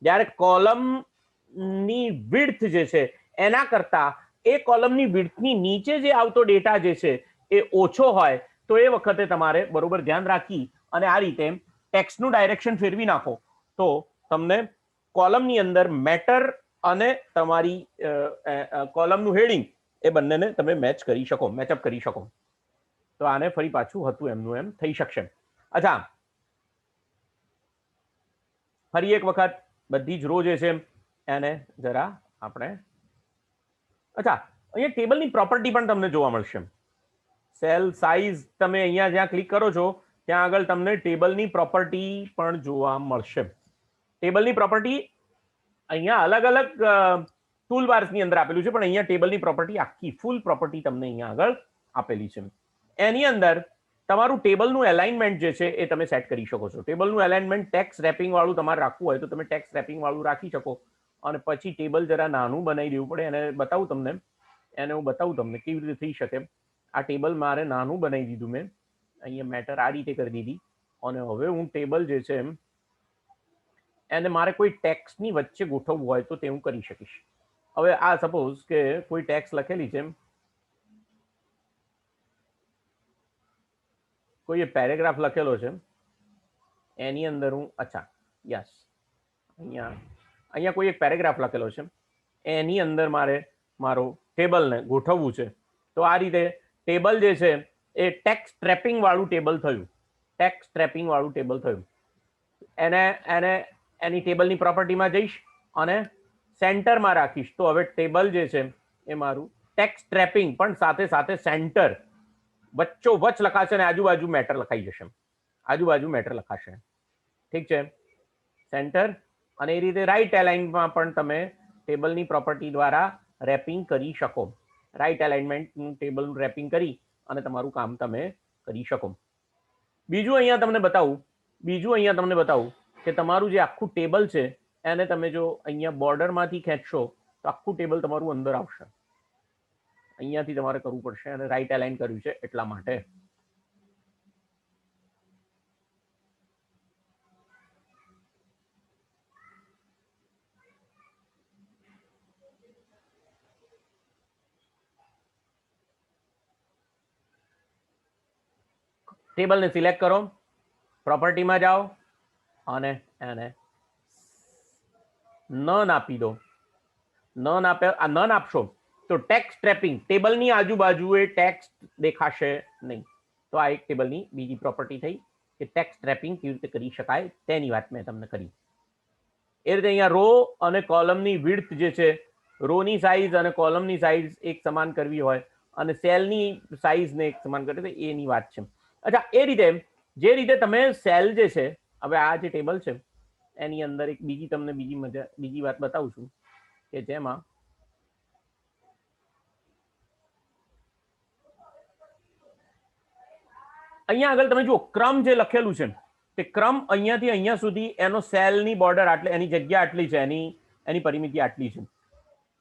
S1: જ્યારે કોલમની વિડ્થ જે છે એના કરતા એ કોલમની વિડ્થની નીચે જે આવતો ડેટા જે છે એ ઓછો હોય તો એ વખતે તમારે બરોબર ધ્યાન રાખી અને આ રીતે ટેક્સ્ટનું ડાયરેક્શન ફેરવી નાખો તો તમને કોલમની અંદર મેટર અને તમારી કોલમનું હેડિંગ એ બંનેને તમે મેચઅપ કરી શકો. તો આને ફરી પાછું હતું એમનું એમ થઈ શકશે. અચ્છા, ફરી એક વખત બધી જ રો જે છે એને જરા આપણે અચ્છા અહીંયા ટેબલની પ્રોપર્ટી પણ તમને જોવા મળશે. સેલ સાઇઝ તમે અહીંયા જ્યાં ક્લિક કરો છો ત્યાં આગળ તમને ટેબલની પ્રોપર્ટી પણ જોવા મળશે. ટેબલની પ્રોપર્ટી અહીંયા અલગ અલગ ટૂલ બાર્સની અંદર આપેલું છે પણ અહીંયા ટેબલની પ્રોપર્ટી આખી ફૂલ પ્રોપર્ટી તમને અહીંયા આગળ આપેલી છે. એની અંદર તમારું ટેબલનું એલાઇનમેન્ટ જે છે એ તમે સેટ કરી શકો છો. ટેબલનું એલાઇનમેન્ટ ટેક્સ રેપિંગ વાળું તમારે રાખવું હોય તો તમે ટેક્સ રેપિંગ વાળું રાખી શકો અને પછી ટેબલ જરા નાનું બનાવી દેવું પડે. એને હું બતાવું તમને કેવી રીતે થઈ શકે. આ ટેબલ મારે નાનું બનાવી દીધું મેં, અહીંયા મેટર આ રીતે કરી દીધી અને હવે હું ટેબલ જે છે એને મારે કોઈ ટેક્સની વચ્ચે ગોઠવવું હોય તો તે હું કરી શકીશ. હવે આ સપોઝ કે કોઈ ટેક્સ લખેલી છે कोई पेरेग्राफ लखेलो छे एनी अंदर हूँ अच्छा यस अहींया अहींया कोई एक पेरेग्राफ लखेलो छे एनी अंदर मारे मारो टेबल ने गोठवવું છે તો આ રીતે ટેબલ જે છે એ ટેક્સ્ટ ટ્રેપિંગ વાળું ટેબલ થયું ટેક્સ્ટ ટ્રેપિંગ વાળું ટેબલ થયું એને એને એની ટેબલની પ્રોપર્ટીમાં જઈશ અને સેન્ટરમાં રાખીશ તો હવે ટેબલ જે છે એ મારું ટેક્સ્ટ ટ્રેપિંગ પણ સાથે સાથે સેન્ટર વચ્ચો વચ લખાશે અને આજુબાજુ મેટર લખાઈ જશે આજુબાજુ મેટર લખાશે ઠીક છે સેન્ટર અને એ રીતે રાઈટ એલાઇનમાં પણ તમે ટેબલની પ્રોપર્ટી દ્વારા રેપિંગ કરી શકો રાઈટ એલાઇનમેન્ટનું ટેબલનું રેપિંગ કરી અને તમારું કામ તમે કરી શકો બીજું અહીંયા તમને બતાવું કે તમારું જે આખું ટેબલ છે એને તમે જો અહીંયા બોર્ડરમાંથી ખેંચશો તો આખું ટેબલ તમારું અંદર આવશે અહીંયાથી તમારે કરવું પડશે અને રાઈટ એલાઇન કર્યું છે એટલા માટે ટેબલને સિલેક્ટ કરો પ્રોપર્ટીમાં જાઓ અને એને નન આપી દો નન આપશો તો ટેક્સ્ટ ટ્રેપિંગ ટેબલની આજુબાજુએ ટેક્સ્ટ દેખાશે નહીં તો આ એક ટેબલની બીજી પ્રોપર્ટી થઈ કે ટેક્સ્ટ ટ્રેપિંગ કેવી રીતે કરી શકાય તેની વાત મેં તમને કરી એ રીતે અહીંયા રો અને કોલમની વિડ્થ જે છે રોની સાઇઝ અને કોલમની સાઇઝ એક સમાન કરવી હોય અને સેલની સાઇઝને એક સમાન કરવી તો એની વાત છે અચ્છા એ રીતે જે રીતે તમે સેલ જે છે હવે આ જે ટેબલ છે એની અંદર એક બીજી તમને બીજી વાત બતાવું છું કે જેમાં અહીંયા આગળ તમે જુઓ ક્રમ જે લખેલું છે તે ક્રમ અહીંયાથી અહીંયા સુધી એનો સેલની બોર્ડર આટલી એની જગ્યા આટલી છે એની પરિમિતિ આટલી છે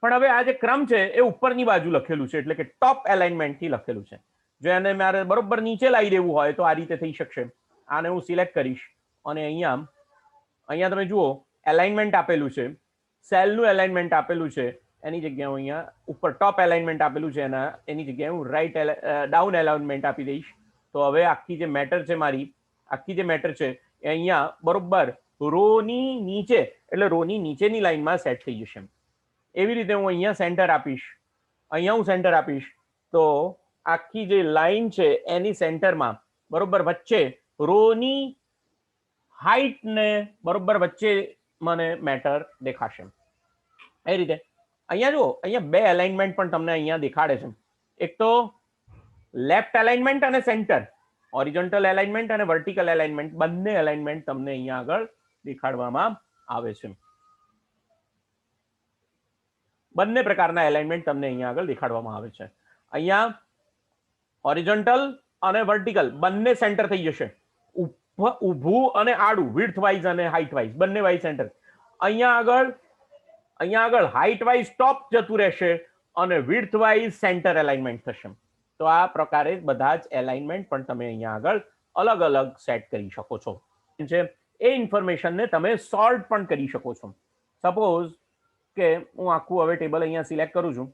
S1: પણ હવે આ જે ક્રમ છે એ ઉપરની બાજુ લખેલું છે એટલે કે ટોપ એલાઇનમેન્ટથી લખેલું છે જો એને મારે બરોબર નીચે લાવી દેવું હોય તો આ રીતે થઈ શકશે આને હું સિલેક્ટ કરીશ અને અહીંયા તમે જુઓ એલાઇનમેન્ટ આપેલું છે સેલનું એલાઇનમેન્ટ આપેલું છે એની જગ્યાએ અહીંયા ઉપર ટોપ એલાઇનમેન્ટ આપેલું છે એની જગ્યાએ હું રાઈટ ડાઉન એલાઇનમેન્ટ આપી દઈશ તો હવે આખી જે મેટર છે એ અહીંયા બરોબર રોની નીચે એટલે રોની નીચેની લાઈનમાં સેટ થઈ જશે એવી રીતે હું અહીંયા સેન્ટર આપીશ તો આખી જે લાઈન છે એની સેન્ટરમાં બરોબર વચ્ચે રોની હાઈટ ને બરોબર વચ્ચે મને મેટર દેખાશે એ રીતે અહીંયા જુઓ અહીંયા બે એલાઇનમેન્ટ પણ તમને અહીંયા દેખાડે છે એક તો લેફ્ટ એલાઇનમેન્ટ અને સેન્ટર હોરિઝોન્ટલ એલાઇનમેન્ટ અને વર્ટિકલ એલાઇનમેન્ટ બંને એલાઇનમેન્ટ તમને અહીંયા આગળ દેખાડવામાં આવે છે બંને પ્રકારના એલાઇનમેન્ટ તમને અહીંયા આગળ દેખાડવામાં આવે છે અહીંયા હોરિઝોન્ટલ અને વર્ટિકલ બંને સેન્ટર થઈ જશે ઊભું અને આડું વિડ્થ વાઇઝ અને હાઈટ વાઇઝ બંને વાઇઝ સેન્ટર અહીંયા આગળ હાઈટ વાઇઝ ટોપ જતું રહેશે અને વિડ્થ વાઇઝ સેન્ટર એલાઇનમેન્ટ થશે તો આ પ્રકારે બધા જ એલાઇનમેન્ટ પણ તમે અહીંયા આગળ અલગ અલગ સેટ કરી શકો છો એ ઇન્ફોર્મેશનને તમે સોર્ટ પણ કરી શકો છો સપોઝ કે હું આખું હવે ટેબલ અહીંયા સિલેક્ટ કરું છું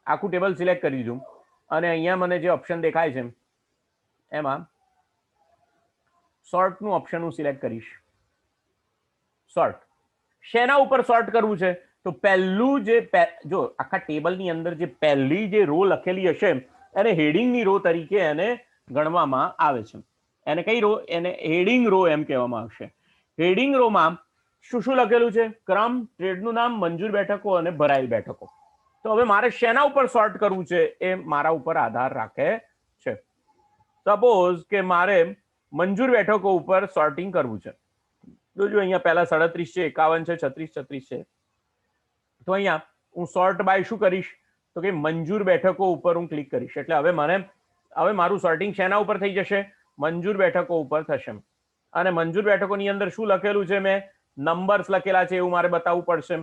S1: આખું ટેબલ સિલેક્ટ કરી દીધું અને અહીંયા મને જે ઓપ્શન દેખાય છે એમાં સોર્ટનું ઓપ્શન હું સિલેક્ટ કરીશ સોર્ટ શેના ઉપર સોર્ટ કરવું છે તો પહેલું જો આખા ટેબલની અંદર જે પહેલી જે રો લખેલી હશે એને હેડિંગની રો તરીકે એને ગણવામાં આવે છે એને કઈ રો એને હેડિંગ રો એમ કહેવામાં આવશે હેડિંગ રોમાં શું લખેલું છે ક્રમ ટ્રેડનું નામ મંજૂર બેઠકો અને ભરાયેલ બેઠકો તો હવે મારે શેના ઉપર સોર્ટ કરવું છે એ મારા ઉપર આધાર રાખે છે સપોઝ કે મારે મંજૂર બેઠકો ઉપર સોર્ટિંગ કરવું છે તો જો અહીંયા પહેલા 37 છે 51 છે 36 છે તો અહીંયા હું સોર્ટ બાય શું કરીશ તો કે મંજૂર બેઠકો ઉપર હું ક્લિક કરીશ એટલે હવે મારું સોર્ટિંગ શેના ઉપર થઈ જશે મંજૂર બેઠકો ઉપર થશે અને મંજૂર બેઠકોની અંદર શું લખેલું છે મેં નંબર્સ લખેલા છે એવું મારે બતાવવું પડશે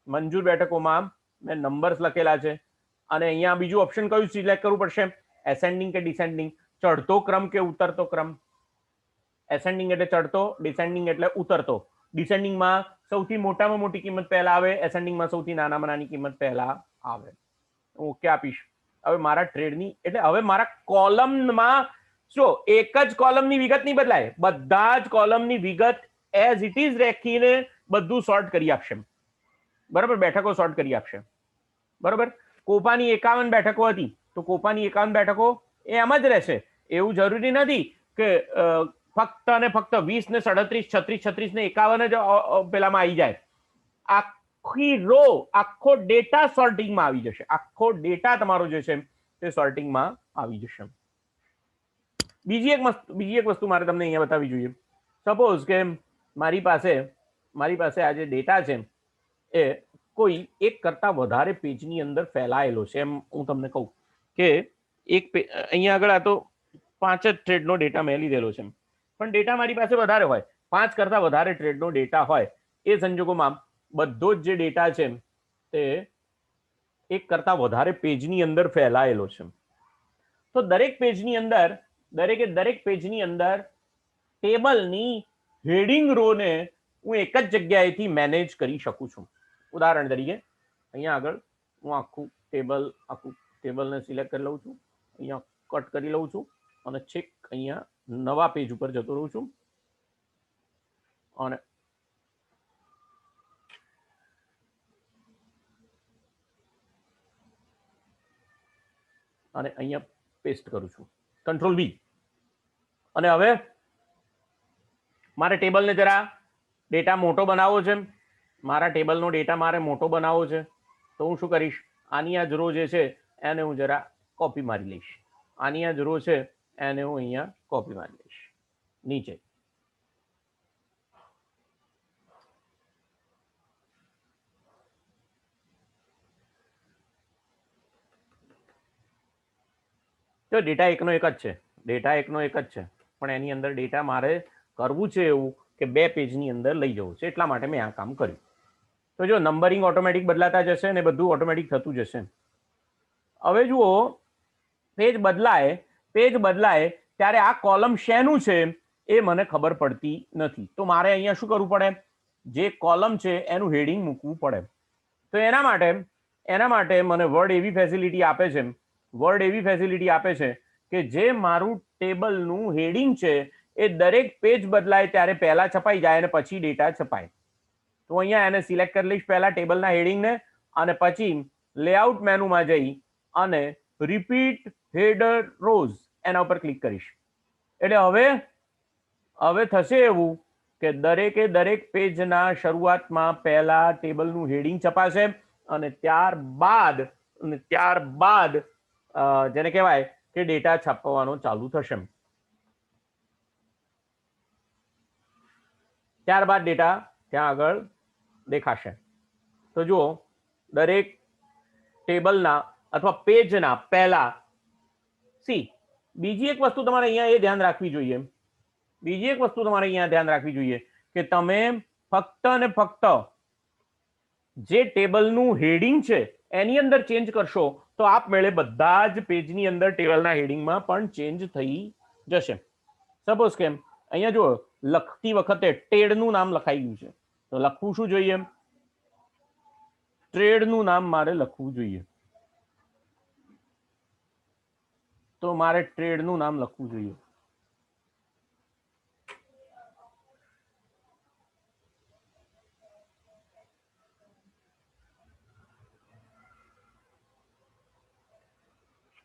S1: મંજૂર બેઠકોમાં મેં નંબર્સ લખેલા છે અને અહીંયા બીજું ઓપ્શન કયું સિલેક્ટ કરવું પડશે એસેન્ડિંગ કે ડિસેન્ડિંગ ચડતો ક્રમ કે ઉતરતો ક્રમ એસેન્ડિંગ એટલે ચડતો ડિસેન્ડિંગ એટલે ઉતરતો ડિસેન્ડિંગમાં સૌથી મોટામાં મોટી કિંમત પહેલા આવે એસેન્ડિંગમાં સૌથી નાનામાં નાની કિંમત પહેલા આવે ઓકે આપીશ હવે મારા ટ્રેડની એટલે હવે મારા કોલમમાં શું એક જ કોલમની વિગત નહીં બદલાય, બધા જ કોલમની વિગત એઝ ઇટ ઇઝ રાખીને બધું સોર્ટ કરી આપશે. બરાબર, બેઠકો સોર્ટ કરી આપશે. બરાબર, કોપાની 51 બેઠકો હતી તો કોપાની 51 બેઠકો એ એમ જ રહેશે. એવું જરૂરી નથી કે ફક્ત અને ફક્ત 20 ને 37 36 36 ને 51 જ પેલામાં આવી જાય. આખી રો આખો ડેટા સોર્ટિંગમાં આવી જશે. આખો ડેટા તમારો જે છે તે સોર્ટિંગમાં આવી જશે. બીજી એક વસ્તુ મારે તમને અહીંયા બતાવવી જોઈએ. સપોઝ કે મારી પાસે આ જે ડેટા છે એ કોઈ એક કરતા વધારે પેજની અંદર ફેલાયેલો છે. એમ હું તમને કહું કે એક અહીંયા આગળ આ તો 5 જ ટ્રેડનો ડેટા મેં લીધેલો છે, પણ ડેટા મારી પાસે વધારે હોય, 5 કરતા વધારે ટ્રેડનો ડેટા હોય, એ સંજોગોમાં બધો જ જે ડેટા છે તે એક કરતા વધારે પેજની અંદર ફેલાયેલો છે. તો દરેક પેજની અંદર ટેબલની હેડિંગ રોને હું એક જ જગ્યાએથી મેનેજ કરી શકું છું. ઉદાહરણ તરીકે અહીંયા આગળ હું આખું ટેબલને સિલેક્ટ કરી લઉં છું, અહીંયા કટ કરી લઉં છું અને છેક અહીંયા નવા પેજ ઉપર જતો રહું છું અને અહીંયા પેસ્ટ કરું છું, કંટ્રોલ V. અને હવે મારે ટેબલને જરા ડેટા મોટો બનાવવો છે, મારા ટેબલનો ડેટા મારે મોટો બનાવવો છે, તો હું શું કરીશ, આની આ જ રો જે છે એને હું જરા કોપી મારી લઈશ. આની આ જ રો છે એને હું અહીંયા કોપી મારી લઈશ નીચે. તો ડેટા એકનો એક જ છે, પણ એની અંદર ડેટા મારે કરવું છે એવું કે 2 પેજની અંદર લઈ જવું છે, એટલા માટે મેં આ કામ કર્યું. તો જો નંબરિંગ ઓટોમેટિક બદલાતા જશે ને બધું ઓટોમેટિક થતું જશે. હવે જુઓ, પેજ બદલાય ત્યારે આ કોલમ શેનું છે એ મને ખબર પડતી નથી. તો મારે અહીંયા શું કરવું પડે, જે કોલમ છે એનું હેડિંગ મૂકવું પડે. તો એના માટે મને વર્ડ એવી ફેસિલિટી આપે છે કે જે મારું ટેબલનું હેડિંગ છે એ દરેક પેજ બદલાય ત્યારે પહેલા છપાઈ જાય અને પછી ડેટા છપાય. તો અહીંયા એને સિલેક્ટ કરી લઈશ પહેલા ટેબલના હેડિંગને, અને પછી લેઆઉટ મેનુમાં જઈ અને રિપીટ હેડર રોઝ એના ઉપર ક્લિક કરીશ. એટલે હવે થશે એવું કે દરેક પેજના શરૂઆતમાં પહેલા ટેબલનું હેડિંગ છપાશે અને ત્યારબાદ જેને કહેવાય કે ડેટા છાપવાનો ચાલુ થશે. ત્યારબાદ ડેટા ત્યાં આગળ દેખાશે. તો જુઓ, દરેક ટેબલના અથવા પેજના પહેલા બીજી એક વસ્તુ તમારે અહીંયા ધ્યાન રાખવી જોઈએ કે તમે ફક્ત ને ફક્ત જે ટેબલનું હેડિંગ છે એની અંદર ચેન્જ કરશો તો આપમેળે બધા જ પેજની અંદર ટેબલના હેડિંગમાં પણ ચેન્જ થઈ જશે. સપોઝ કે અહીંયા જુઓ, લખતી વખતે ટ્રેડનું નામ લખાઈ ગયું છે, તો લખવું શું જોઈએ, ટ્રેડનું નામ મારે લખવું જોઈએ. તો મારે ટ્રેડનું નામ લખવું જોઈએ.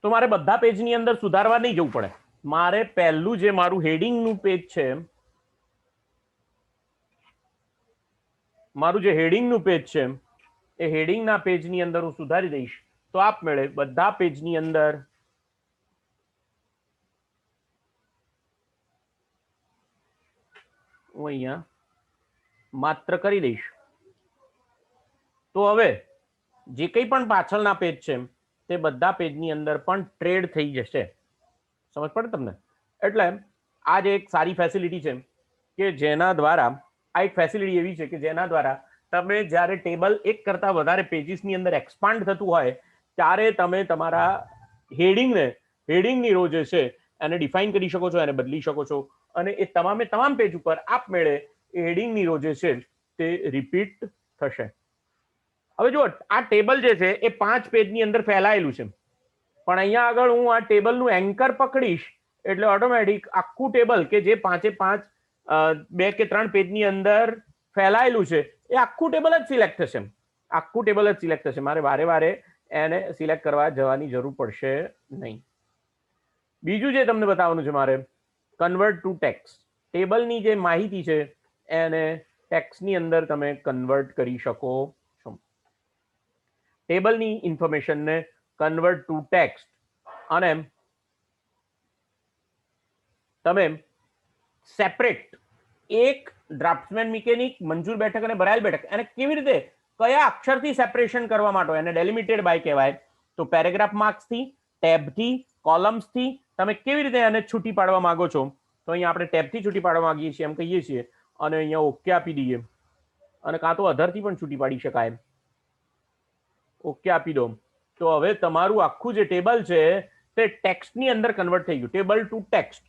S1: તો મારે બધા પેજની અંદર સુધારવા નહીં જવું પડે. મારે પહેલું જે મારું હેડિંગનું પેજ છે, એ હેડિંગના પેજની અંદર હું સુધારી દઈશ તો આપમેળે બધા પેજની અંદર હું અહીંયા માત્ર કરી દઈશ. તો હવે જે કંઈ પણ પાછળના પેજ છે તે બધા પેજની અંદર પણ ટ્રેડ થઈ જશે. સમજ પડે તમને? એટલે આ જે એક સારી ફેસિલિટી છે કે જેના દ્વારા આ એક ફેસિલિટી એવી છે કે જેના દ્વારા તમે જ્યારે ટેબલ એક કરતા વધારે પેજીસની અંદર એક્સપાન્ડ થતું હોય ત્યારે તમે તમારા હેડિંગની રો જે છે એને ડિફાઇન કરી શકો છો, એને બદલી શકો છો, અને એ તમામ પેજ ઉપર આપમેળે હેડિંગની રો જે છે તે રિપીટ થશે. હવે જુઓ, આ ટેબલ જે છે એ 5 પેજની અંદર ફેલાયેલું છે. પણ અહીંયા આગળ હું આ ટેબલનું એન્કર પકડીશ એટલે ઓટોમેટિક આખું ટેબલ કે જે 5 2 કે 3 પેજની અંદર ફેલાયેલું છે એ આખું ટેબલ જ સિલેક્ટ થશે. આખું ટેબલ જ સિલેક્ટ થશે. મારે વારે વારે એને સિલેક્ટ કરવા જવાની જરૂર પડશે નહીં. બીજું જે તમને બતાવવાનું છે મારે, કન્વર્ટ ટુ ટેક્સ્ટ. ટેબલની જે માહિતી છે એને ટેક્સ્ટની અંદર તમે કન્વર્ટ કરી શકો છો. ટેબલની ઇન્ફોર્મેશનને કન્વર્ટ ટુ ટેક્સ્ટ અને તમે સેપરેટ એક ડ્રાફ્ટમેન મિકેનિક, મંજૂર બેઠક અને ભરાયેલ બેઠક એને કેવી રીતે કયા અક્ષરથી સેપરેશન કરવા માટે એને ડેલિમિટેડ બાય કહેવાય. તો પેરેગ્રાફ માર્ક્સથી, ટેબથી, કોલમ્સથી તમે કેવી રીતે એને છૂટી પાડવા માંગો છો. તો અહીંયા આપણે ટેબથી છૂટી પાડવા માંગીએ છીએ એમ કહીએ છીએ અને અહીંયા ઓકે આપી દઈએ અને કાં તો અધરથી પણ છૂટી પાડી શકાય. ઓકે આપી દો તો હવે તમારું આખું જે ટેબલ છે તે ટેક્સ્ટની અંદર કન્વર્ટ થઈ ગયું. Table to text.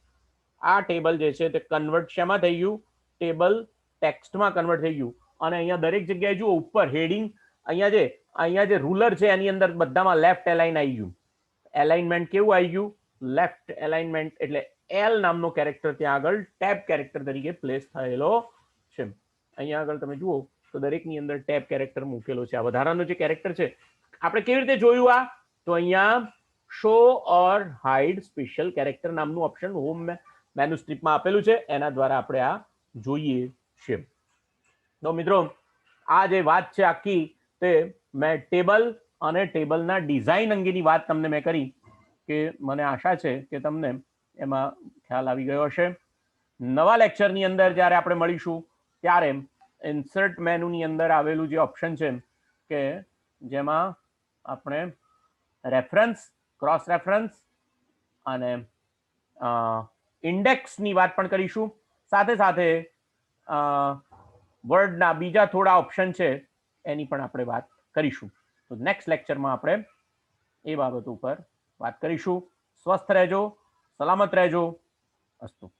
S1: આ ટેબલ જે છે તે કન્વર્ટ શેમાં થઈ ગયું? ટેબલ ટેક્સ્ટમાં કન્વર્ટ થઈ ગયું. અને અહીંયા દરેક જગ્યાએ જુઓ ઉપર હેડિંગ, અહીંયા જે રૂલર છે એની અંદર બધામાં લેફ્ટ એલાઇન આવી ગયું. એલાઇનમેન્ટ કેવું આવી ગયું? Left alignment. એટલે એલ નામનો કેરેક્ટર ત્યાં આગળ ટેબ કેરેક્ટર તરીકે પ્લેસ થયેલો છે. અહીંયા આગળ તમે જુઓ તો દરેકની અંદર ટેબ કેરેક્ટર મૂકેલો છે. આ વધારાનો જે કેરેક્ટર છે આપણે કેવી રીતે જોયું? આ તો અહીંયા શો ઓર હાઇડ સ્પેશિયલ કેરેક્ટર નામનું ઓપ્શન હોમ મેનુ સ્ટ્રીપમાં આપેલું છે, એના દ્વારા આપણે આ જોઈએ છે. તો મિત્રો આ જે વાત છે આખી તે મેં ટેબલ અને ટેબલના ડિઝાઇન અંગેની વાત તમને મેં કરી કે મને આશા છે કે તમને એમાં ખ્યાલ આવી ગયો હશે. નવા લેક્ચરની અંદર જ્યારે આપણે મળીશું ત્યારે ઇન્સર્ટ મેનુની અંદર આવેલું જે ઓપ્શન છે કે જેમાં આપણે રેફરન્સ, ક્રોસ રેફરન્સ અને ઇન્ડેક્સની વાત પણ કરીશું. સાથે સાથે વર્ડના બીજા થોડા ઓપ્શન છે એની પણ આપણે વાત કરીશું. તો નેક્સ્ટ લેક્ચરમાં આપણે એ બાબત ઉપર વાત કરીશું. સ્વસ્થ રહેજો, સલામત રહેજો. અસ્તુ.